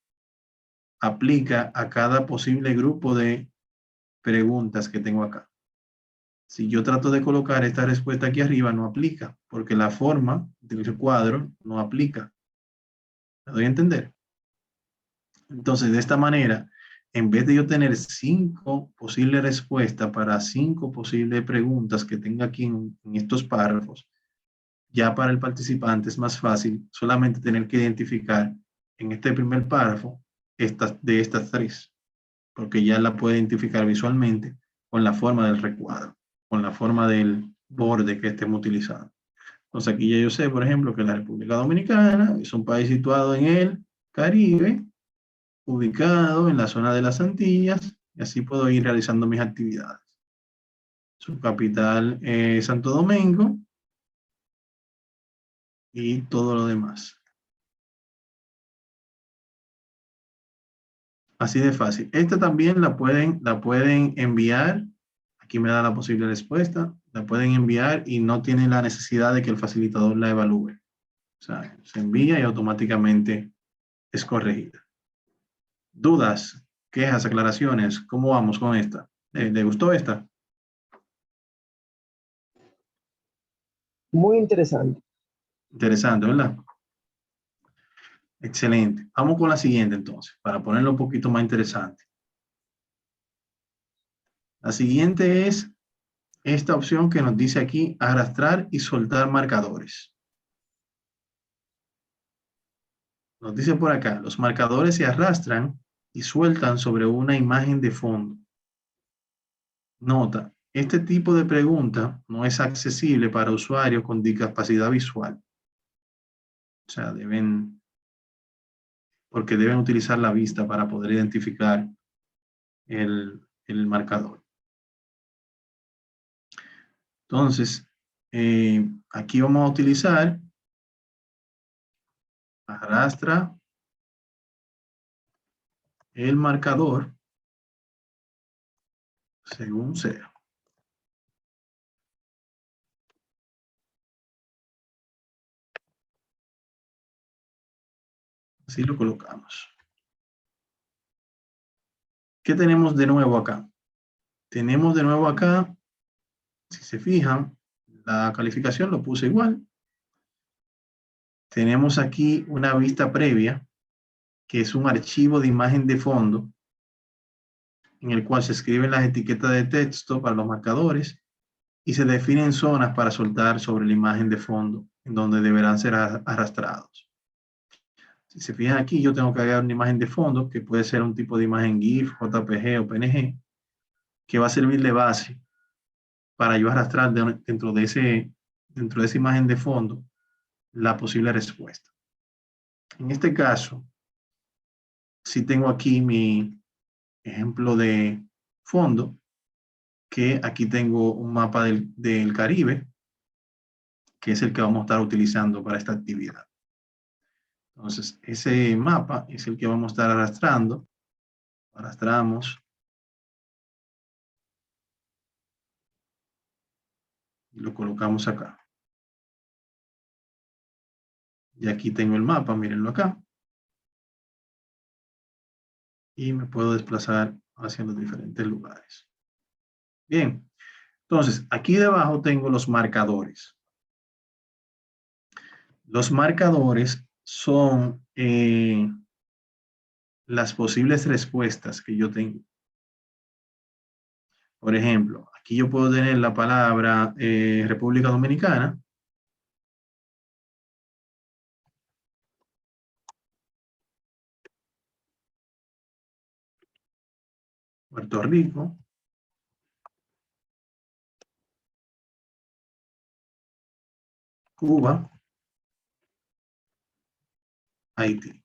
aplica a cada posible grupo de preguntas que tengo acá. Si yo trato de colocar esta respuesta aquí arriba, no aplica, porque la forma del cuadro no aplica. ¿Me doy a entender? Entonces, de esta manera, en vez de yo tener 5 posibles respuestas para 5 posibles preguntas que tenga aquí en estos párrafos, ya para el participante es más fácil solamente tener que identificar en este primer párrafo de estas 3, porque ya la puede identificar visualmente con la forma del recuadro, con la forma del borde que estemos utilizando. Entonces aquí ya yo sé, por ejemplo, que la República Dominicana es un país situado en el Caribe, ubicado en la zona de las Antillas, y así puedo ir realizando mis actividades. Su capital es Santo Domingo y todo lo demás. Así de fácil. Esta también la pueden enviar. Aquí me da la posible respuesta. La pueden enviar y no tienen la necesidad de que el facilitador la evalúe. O sea, se envía y automáticamente es corregida. ¿Dudas? ¿Quejas? ¿Aclaraciones? ¿Cómo vamos con esta? ¿Le gustó esta? Muy interesante. Interesante, ¿verdad? Excelente. Vamos con la siguiente entonces, para ponerlo un poquito más interesante. La siguiente es esta opción que nos dice aquí, arrastrar y soltar marcadores. Nos dice por acá, los marcadores se arrastran y sueltan sobre una imagen de fondo. Nota, Este tipo de pregunta no es accesible para usuarios con discapacidad visual. O sea, porque deben utilizar la vista para poder identificar el marcador. Entonces, aquí vamos a utilizar arrastra el marcador según sea. Así lo colocamos. ¿Qué tenemos de nuevo acá? Tenemos de nuevo acá, si se fijan, la calificación lo puse igual. Tenemos aquí una vista previa, que es un archivo de imagen de fondo, en el cual se escriben las etiquetas de texto para los marcadores y se definen zonas para soltar sobre la imagen de fondo, en donde deberán ser arrastrados. Si se fijan aquí, yo tengo que agregar una imagen de fondo, que puede ser un tipo de imagen GIF, JPG o PNG, que va a servir de base para yo arrastrar dentro de esa imagen de fondo la posible respuesta. En este caso, si tengo aquí mi ejemplo de fondo, que aquí tengo un mapa del Caribe, que es el que vamos a estar utilizando para esta actividad. Entonces, ese mapa es el que vamos a estar arrastrando. Arrastramos. Y lo colocamos acá. Y aquí tengo el mapa, mírenlo acá. Y me puedo desplazar hacia los diferentes lugares. Bien, entonces aquí debajo tengo los marcadores. Los marcadores son las posibles respuestas que yo tengo. Por ejemplo, aquí yo puedo tener la palabra República Dominicana. Puerto Rico. Cuba. Haití.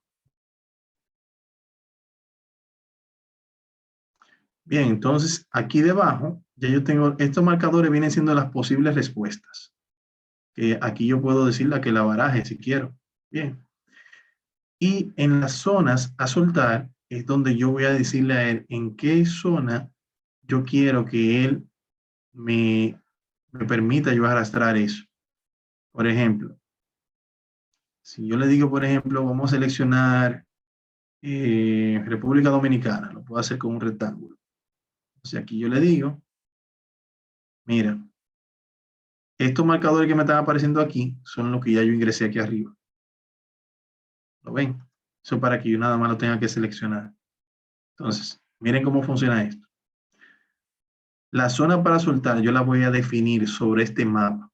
Bien, entonces aquí debajo, ya yo tengo, estos marcadores vienen siendo las posibles respuestas. Aquí yo puedo decirle que la baraje si quiero. Bien. Y en las zonas a soltar es donde yo voy a decirle a él en qué zona yo quiero que él me permita yo arrastrar eso. Por ejemplo, si yo le digo, por ejemplo, vamos a seleccionar República Dominicana, lo puedo hacer con un rectángulo. Entonces aquí yo le digo, mira, estos marcadores que me están apareciendo aquí son los que ya yo ingresé aquí arriba. ¿Lo ven? Eso para que yo nada más lo tenga que seleccionar. Entonces, miren cómo funciona esto. La zona para soltar yo la voy a definir sobre este mapa.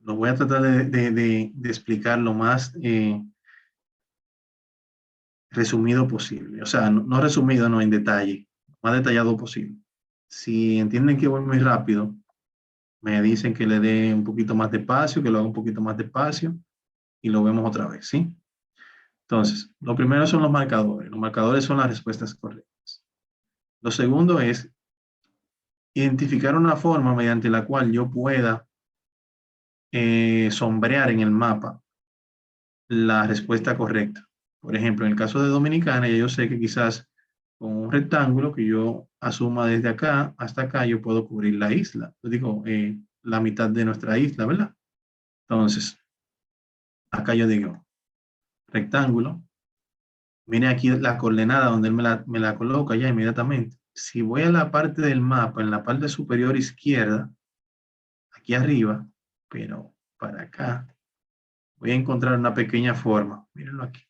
Lo voy a tratar de explicar lo más resumido posible. O sea, no resumido, no en detalle. Más detallado posible. Si entienden que voy muy rápido, me dicen que le dé un poquito más despacio, que lo haga un poquito más despacio y lo vemos otra vez, ¿sí? Entonces, lo primero son los marcadores. Los marcadores son las respuestas correctas. Lo segundo es identificar una forma mediante la cual yo pueda sombrear en el mapa la respuesta correcta. Por ejemplo, en el caso de Dominicana, yo sé que quizás con un rectángulo que yo asuma desde acá hasta acá, yo puedo cubrir la isla. Yo digo, la mitad de nuestra isla, ¿verdad? Entonces, acá yo digo, rectángulo. Mire aquí la coordenada donde él me la coloca ya inmediatamente. Si voy a la parte del mapa, en la parte superior izquierda, aquí arriba, pero para acá, voy a encontrar una pequeña forma. Mírenlo aquí.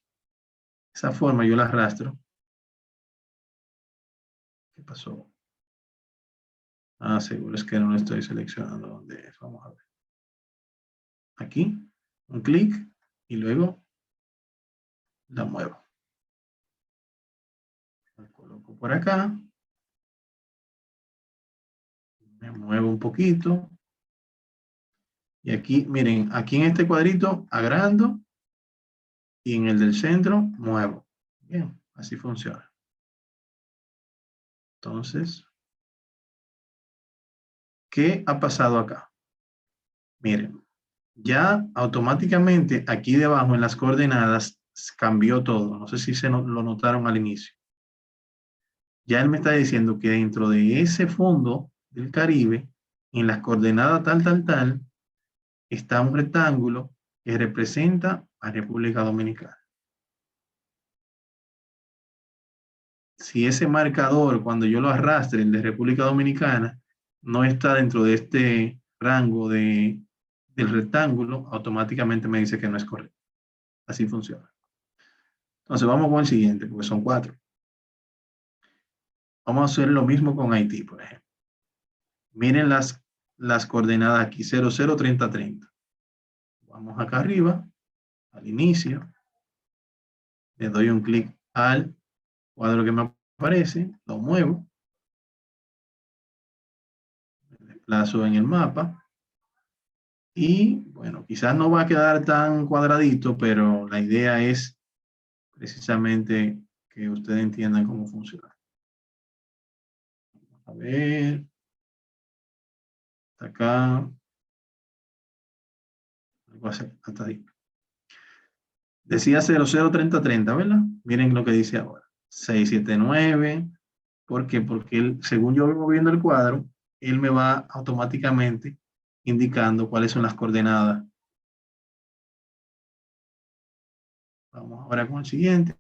Esa forma yo la arrastro. ¿Qué pasó? Ah, seguro es que no lo estoy seleccionando donde es. Vamos a ver. Aquí, un clic y luego la muevo. La coloco por acá. Me muevo un poquito. Y aquí, miren, aquí en este cuadrito agrando y en el del centro muevo. Bien, así funciona. Entonces, ¿qué ha pasado acá? Miren, ya automáticamente aquí debajo en las coordenadas cambió todo. No sé si lo notaron al inicio. Ya él me está diciendo que dentro de ese fondo del Caribe, en las coordenadas tal, está un rectángulo que representa a República Dominicana. Si ese marcador, cuando yo lo arrastre, el de República Dominicana, no está dentro de este rango del rectángulo, automáticamente me dice que no es correcto. Así funciona. Entonces vamos con el siguiente, porque son 4. Vamos a hacer lo mismo con Haití, por ejemplo. Miren las coordenadas aquí, 0, 0, 30, 30. Vamos acá arriba, al inicio. Le doy un clic al cuadro que me aparece, lo muevo. Me desplazo en el mapa. Y bueno, quizás no va a quedar tan cuadradito, pero la idea es precisamente que ustedes entiendan cómo funciona. A ver, hasta acá, algo así, hasta ahí. Decía 003030, ¿verdad? Miren lo que dice ahora. 679. ¿Por qué? Porque él, según yo voy moviendo el cuadro, él me va automáticamente indicando cuáles son las coordenadas. Vamos ahora con el siguiente.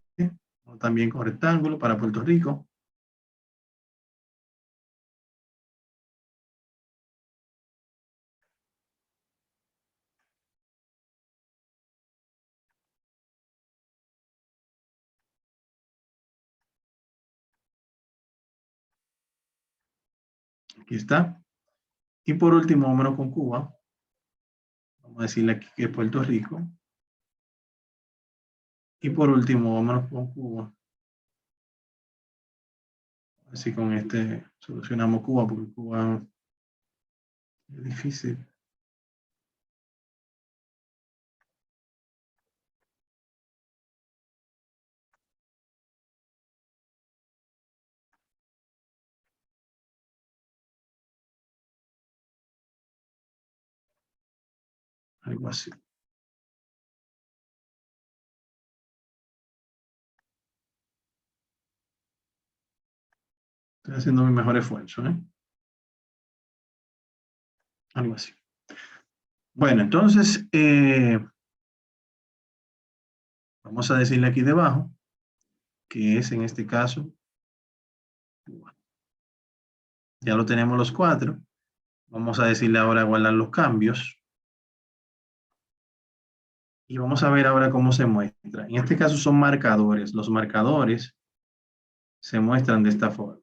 También con rectángulo para Puerto Rico. Aquí está. Y por último, vámonos con Cuba. Vamos a decirle aquí que es Puerto Rico. Y por último, vámonos con Cuba. Así con este solucionamos Cuba, porque Cuba es difícil. Algo así. Estoy haciendo mi mejor esfuerzo, ¿eh? Algo así. Bueno, entonces, vamos a decirle aquí debajo, que es en este caso, Cuba. Ya lo tenemos los 4. Vamos a decirle ahora guardar los cambios. Y vamos a ver ahora cómo se muestra. En este caso son marcadores. Los marcadores se muestran de esta forma.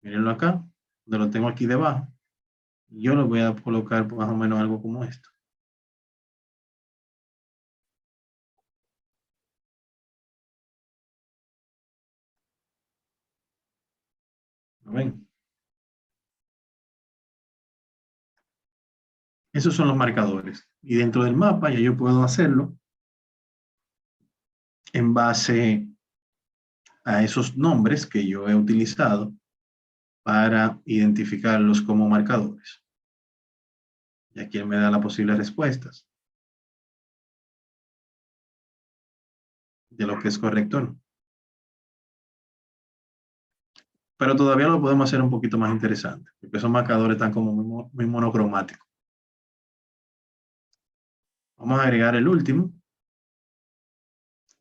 Mírenlo acá, donde lo tengo aquí debajo. Yo lo voy a colocar más o menos algo como esto. ¿Lo ven? Esos son los marcadores. Y dentro del mapa ya yo puedo hacerlo en base a esos nombres que yo he utilizado para identificarlos como marcadores. Y aquí él me da las posibles respuestas de lo que es correcto o no. Pero todavía lo podemos hacer un poquito más interesante, porque esos marcadores están como muy monocromáticos. Vamos a agregar el último.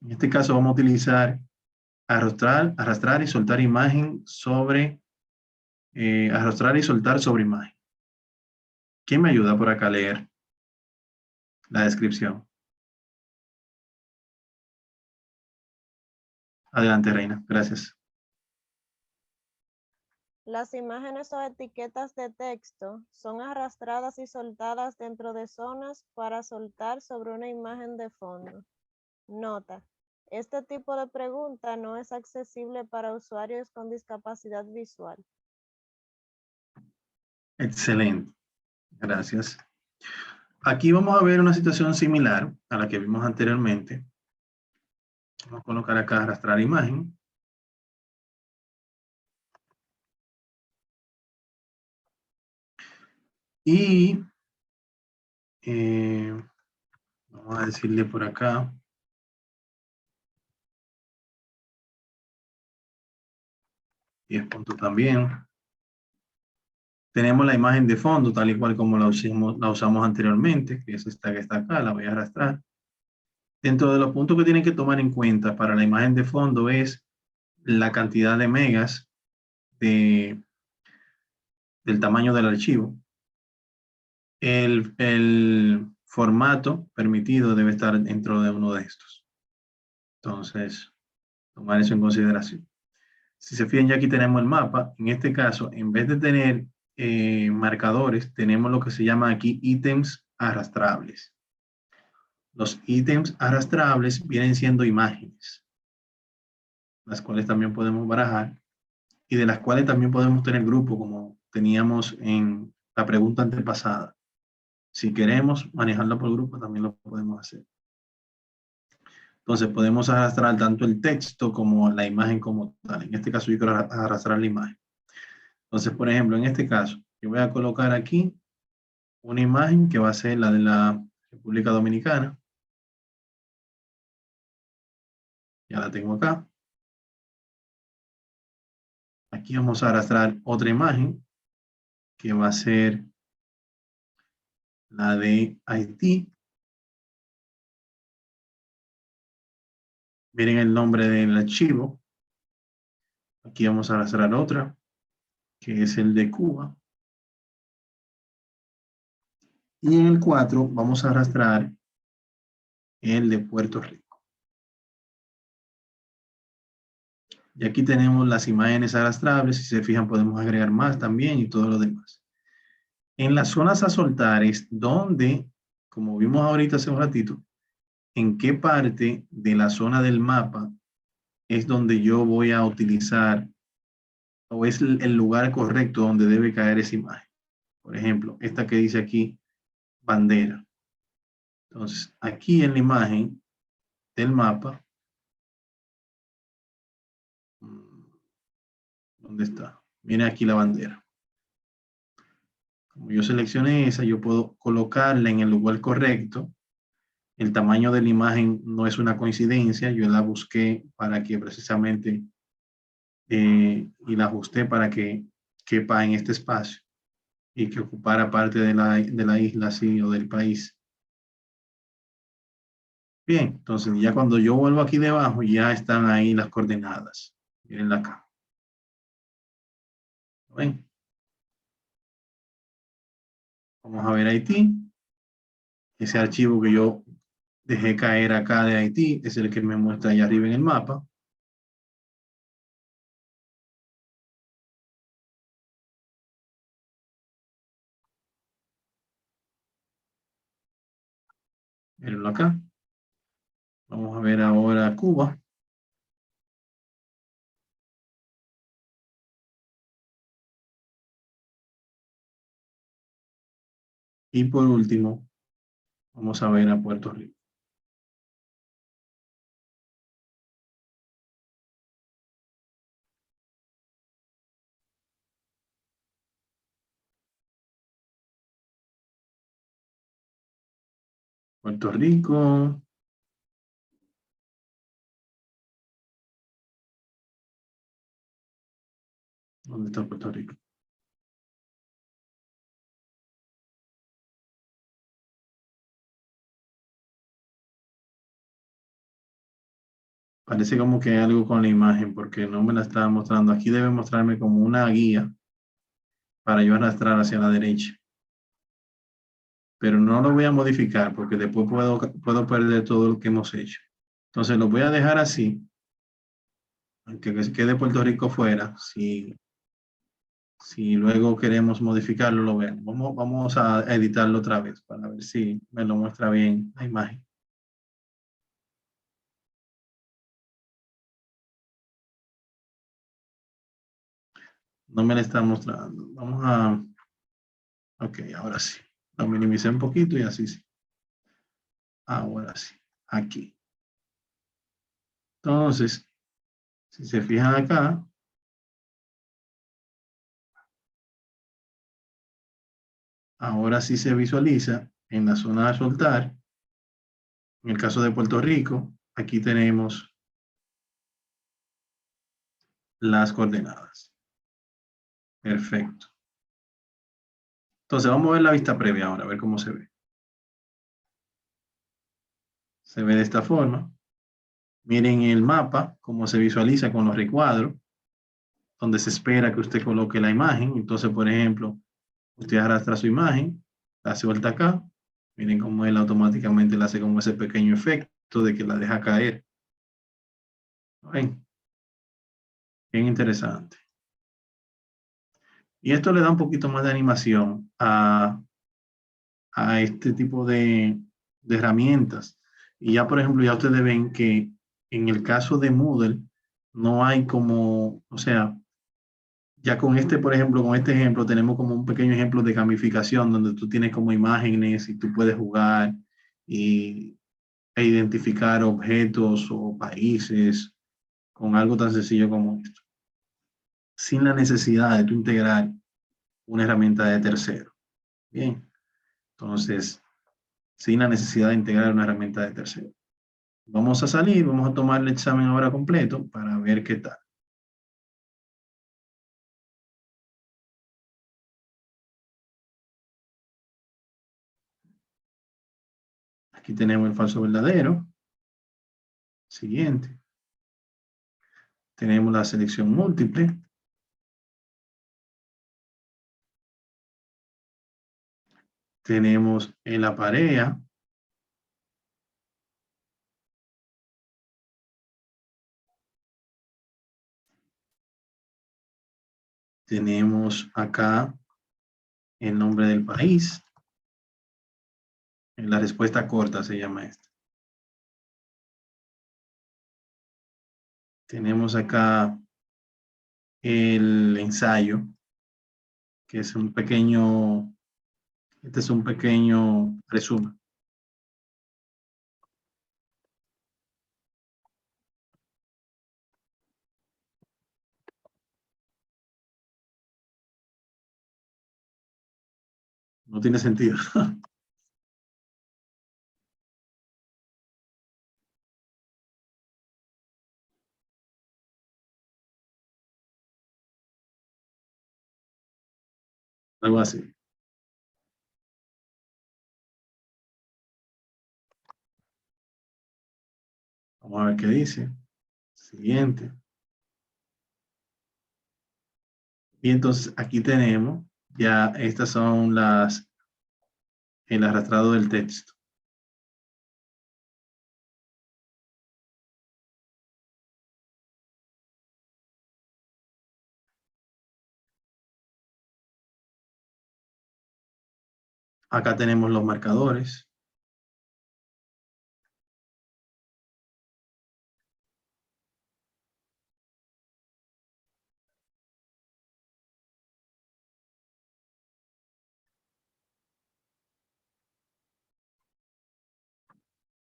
En este caso vamos a utilizar arrastrar y soltar imagen sobre, arrastrar y soltar sobre imagen. ¿Quién me ayuda por acá a leer la descripción? Adelante, Reina. Gracias. Las imágenes o etiquetas de texto son arrastradas y soltadas dentro de zonas para soltar sobre una imagen de fondo. Nota: este tipo de pregunta no es accesible para usuarios con discapacidad visual. Excelente. Gracias. Aquí vamos a ver una situación similar a la que vimos anteriormente. Vamos a colocar acá arrastrar imagen. Y vamos a decirle por acá. Y es punto también. Tenemos la imagen de fondo, tal y cual como la usamos anteriormente, que es esta que está acá, la voy a arrastrar. Dentro de los puntos que tienen que tomar en cuenta para la imagen de fondo es la cantidad de megas del tamaño del archivo. El formato permitido debe estar dentro de uno de estos. Entonces, tomar eso en consideración. Si se fijan, ya aquí tenemos el mapa. En este caso, en vez de tener marcadores, tenemos lo que se llama aquí ítems arrastrables. Los ítems arrastrables vienen siendo imágenes, las cuales también podemos barajar y de las cuales también podemos tener grupo, como teníamos en la pregunta antepasada. Si queremos manejarlo por grupo, también lo podemos hacer. Entonces, podemos arrastrar tanto el texto como la imagen como tal. En este caso, yo quiero arrastrar la imagen. Entonces, por ejemplo, en este caso, yo voy a colocar aquí una imagen que va a ser la de la República Dominicana. Ya la tengo acá. Aquí vamos a arrastrar otra imagen que va a ser la de Haití. Miren el nombre del archivo. Aquí vamos a arrastrar otra, que es el de Cuba. Y en el 4 vamos a arrastrar el de Puerto Rico. Y aquí tenemos las imágenes arrastrables. Si se fijan, podemos agregar más también y todo lo demás. En las zonas a soltar es donde, como vimos ahorita hace un ratito, en qué parte de la zona del mapa es donde yo voy a utilizar o es el lugar correcto donde debe caer esa imagen. Por ejemplo, esta que dice aquí, bandera. Entonces, aquí en la imagen del mapa, ¿dónde está? Miren aquí la bandera. Como yo seleccioné esa, yo puedo colocarla en el lugar correcto. El tamaño de la imagen no es una coincidencia, yo la busqué para que precisamente y la ajusté para que quepa en este espacio y que ocupara parte de la isla así o del país. Bien, entonces ya cuando yo vuelvo aquí debajo ya están ahí las coordenadas. Miren acá. ¿Ven? Vamos a ver Haití. Ese archivo que yo dejé caer acá de Haití es el que me muestra allá arriba en el mapa. Mírenlo acá. Vamos a ver ahora Cuba. Y por último, vamos a ver a Puerto Rico. Puerto Rico. ¿Dónde está Puerto Rico? Parece como que hay algo con la imagen porque no me la estaba mostrando. Aquí debe mostrarme como una guía para yo arrastrar hacia la derecha. Pero no lo voy a modificar porque después puedo perder todo lo que hemos hecho. Entonces lo voy a dejar así, aunque se quede Puerto Rico fuera. Si luego queremos modificarlo, lo vemos. Vamos a editarlo otra vez para ver si me lo muestra bien la imagen. No me la está mostrando. Vamos a Ok, ahora sí. Lo minimicé un poquito y así sí. Ahora sí. Aquí. Entonces, si se fijan acá, ahora sí se visualiza en la zona a soltar. En el caso de Puerto Rico, aquí tenemos las coordenadas. Perfecto. Entonces, vamos a ver la vista previa ahora, a ver cómo se ve. Se ve de esta forma. Miren el mapa, cómo se visualiza con los recuadros, donde se espera que usted coloque la imagen. Entonces, por ejemplo, usted arrastra su imagen, la suelta acá. Miren cómo él automáticamente le hace como ese pequeño efecto de que la deja caer. ¿Ven? Bien interesante. Y esto le da un poquito más de animación a este tipo de herramientas. Y ya, por ejemplo, ya ustedes ven que en el caso de Moodle no hay como, o sea, ya con este, por ejemplo, con este ejemplo, tenemos como un pequeño ejemplo de gamificación donde tú tienes como imágenes y tú puedes jugar e identificar objetos o países con algo tan sencillo como esto, sin la necesidad de tú integrar una herramienta de tercero. Bien, entonces, sin la necesidad de integrar una herramienta de tercero. Vamos a salir, vamos a tomar el examen ahora completo para ver qué tal. Aquí tenemos el falso verdadero. Siguiente. Tenemos la selección múltiple. Tenemos en la pareja. Tenemos acá el nombre del país. En la respuesta corta se llama esta. Tenemos acá el ensayo, que es un pequeño, este es un pequeño resumen. No tiene sentido. Algo así. Vamos a ver qué dice. Siguiente. Y entonces aquí tenemos, ya estas son el arrastrado del texto. Acá tenemos los marcadores.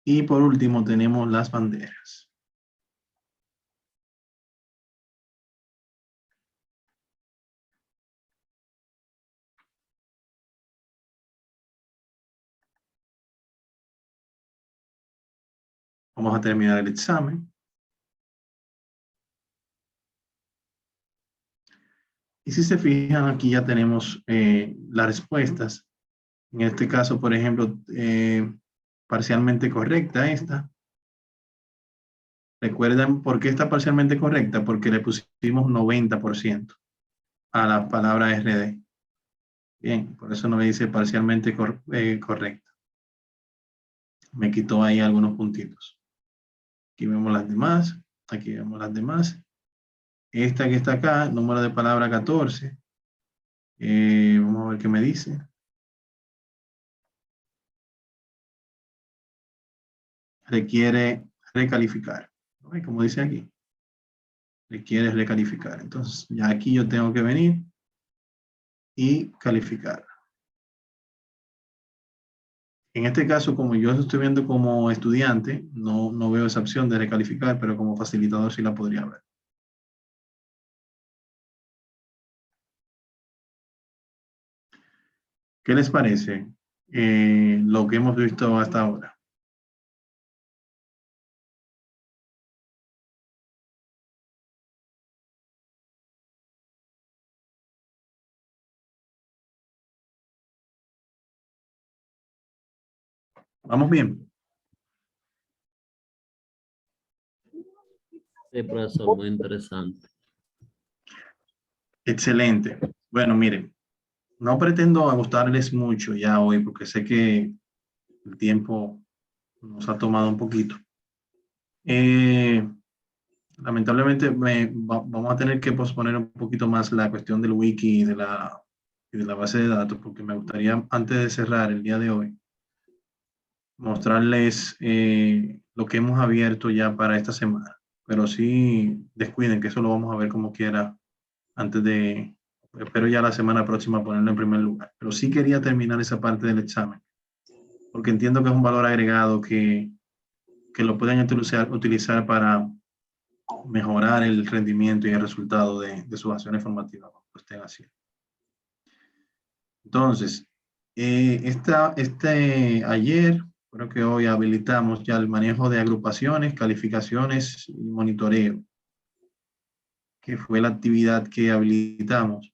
Y por último tenemos las banderas. Vamos a terminar el examen. Y si se fijan, aquí ya tenemos las respuestas. En este caso, por ejemplo, parcialmente correcta esta. ¿Recuerdan por qué está parcialmente correcta? Porque le pusimos 90% a la palabra RD. Bien, por eso no me dice parcialmente correcta. Me quitó ahí algunos puntitos. Aquí vemos las demás. Aquí vemos las demás. Esta que está acá, número de palabra 14. Vamos a ver qué me dice. Requiere recalificar. ¿No? Como dice aquí. Requiere recalificar. Entonces, ya aquí yo tengo que venir y calificar. En este caso, como yo estoy viendo como estudiante, no veo esa opción de recalificar, pero como facilitador sí la podría ver. ¿Qué les parece lo que hemos visto hasta ahora? ¿Vamos bien? Sí, profesor, muy interesante. Excelente. Bueno, miren, no pretendo gustarles mucho ya hoy porque sé que el tiempo nos ha tomado un poquito. Lamentablemente vamos a tener que posponer un poquito más la cuestión del wiki y de la base de datos porque me gustaría, antes de cerrar el día de hoy, mostrarles lo que hemos abierto ya para esta semana. Pero sí, descuiden que eso lo vamos a ver como quiera antes de, espero ya la semana próxima ponerlo en primer lugar. Pero sí quería terminar esa parte del examen, porque entiendo que es un valor agregado que lo pueden utilizar para mejorar el rendimiento y el resultado de sus acciones formativas, como lo estén haciendo. Entonces, ayer, creo que hoy habilitamos ya el manejo de agrupaciones, calificaciones y monitoreo, que fue la actividad que habilitamos.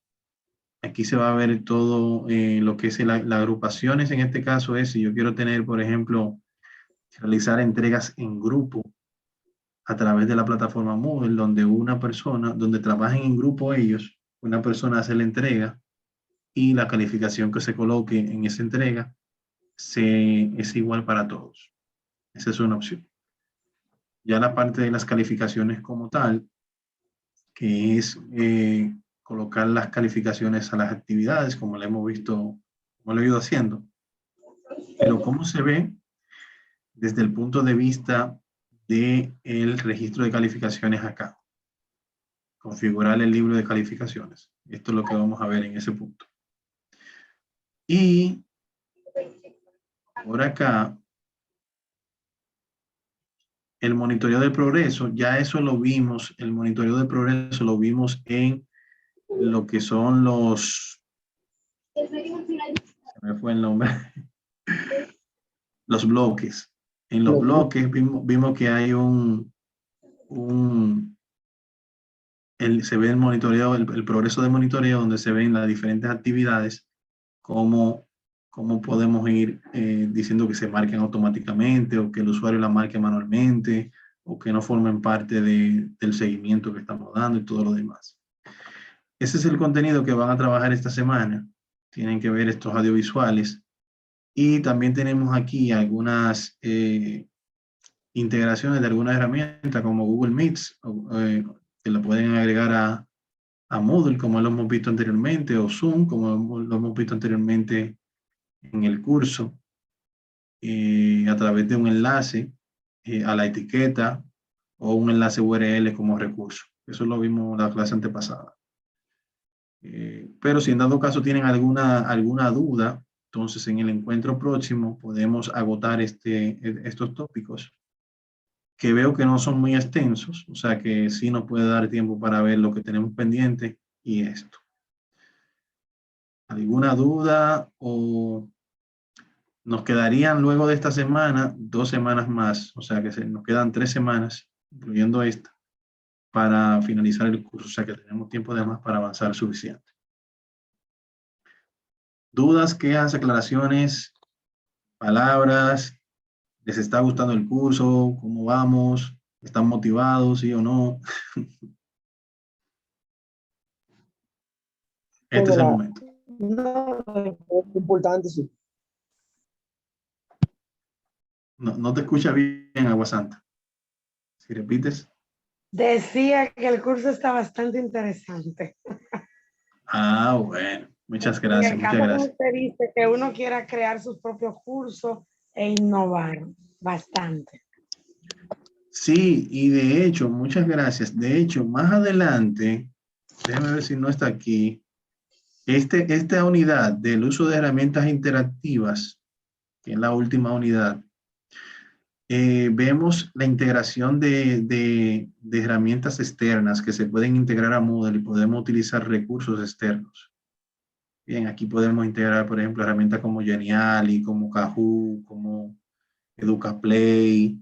Aquí se va a ver todo lo que es las agrupaciones. En este caso es si yo quiero tener, por ejemplo, realizar entregas en grupo a través de la plataforma Moodle, donde una persona, donde trabajen en grupo ellos, una persona hace la entrega y la calificación que se coloque en esa entrega es igual para todos. Esa es una opción. Ya la parte de las calificaciones como tal, que es colocar las calificaciones a las actividades, como lo hemos visto, como lo he ido haciendo. Pero cómo se ve desde el punto de vista del registro de calificaciones acá. Configurar el libro de calificaciones. Esto es lo que vamos a ver en ese punto. Y por acá, el monitoreo del progreso, ya eso lo vimos, el monitoreo del progreso lo vimos en lo que son los, se me fue el nombre, los bloques. En los bloques vimos que hay se ve el monitoreo, el progreso de monitoreo, donde se ven las diferentes actividades, cómo podemos ir diciendo que se marquen automáticamente o que el usuario la marque manualmente o que no formen parte del seguimiento que estamos dando y todo lo demás. Ese es el contenido que van a trabajar esta semana. Tienen que ver estos audiovisuales. Y también tenemos aquí algunas integraciones de algunas herramientas como Google Meets, que lo pueden agregar a Moodle, como lo hemos visto anteriormente, o Zoom, como lo hemos visto anteriormente en el curso, a través de un enlace a la etiqueta o un enlace URL como recurso. Eso lo vimos en la clase antepasada. Pero si en dado caso tienen alguna duda, entonces en el encuentro próximo podemos agotar estos tópicos, que veo que no son muy extensos, o sea que sí nos puede dar tiempo para ver lo que tenemos pendiente y esto. ¿Alguna duda o nos quedarían luego de esta semana 2 semanas más? O sea que nos quedan 3 semanas, incluyendo esta, para finalizar el curso, o sea que tenemos tiempo de más para avanzar suficiente. ¿Dudas, quejas, aclaraciones, palabras? ¿Les está gustando el curso? ¿Cómo vamos? ¿Están motivados, sí o no? Este es el momento. No, es importante, sí. No te escucha bien, Agua Santa. Si repites. Decía que el curso está bastante interesante. Ah, bueno. Muchas Me gracias, muchas encanta como gracias. usted dice que uno quiera crear sus propios cursos e innovar bastante. Sí, y de hecho, muchas gracias. De hecho, más adelante, déjame ver si no está aquí, esta unidad del uso de herramientas interactivas que es la última unidad, vemos la integración de herramientas externas que se pueden integrar a Moodle y podemos utilizar recursos externos. Bien, aquí podemos integrar, por ejemplo, herramientas como Geniali, como Kahoot, como EducaPlay,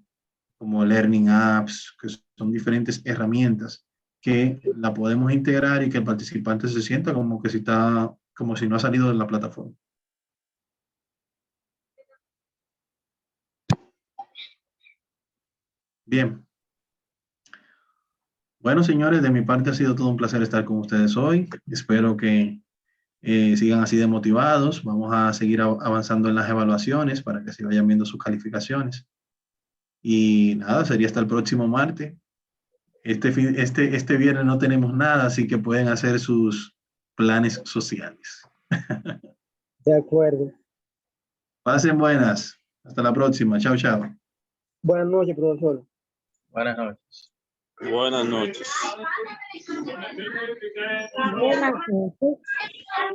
como Learning Apps, que son diferentes herramientas que la podemos integrar y que el participante se sienta como que como si no ha salido de la plataforma. Bien. Bueno, señores, de mi parte ha sido todo un placer estar con ustedes hoy. Espero que sigan así de motivados. Vamos a seguir avanzando en las evaluaciones para que se vayan viendo sus calificaciones. Y nada, sería hasta el próximo martes. Este viernes no tenemos nada, así que pueden hacer sus planes sociales. De acuerdo. Pasen buenas. Hasta la próxima. Chao, chao. Buenas noches, profesor. Buenas noches. Buenas noches. Buenas noches.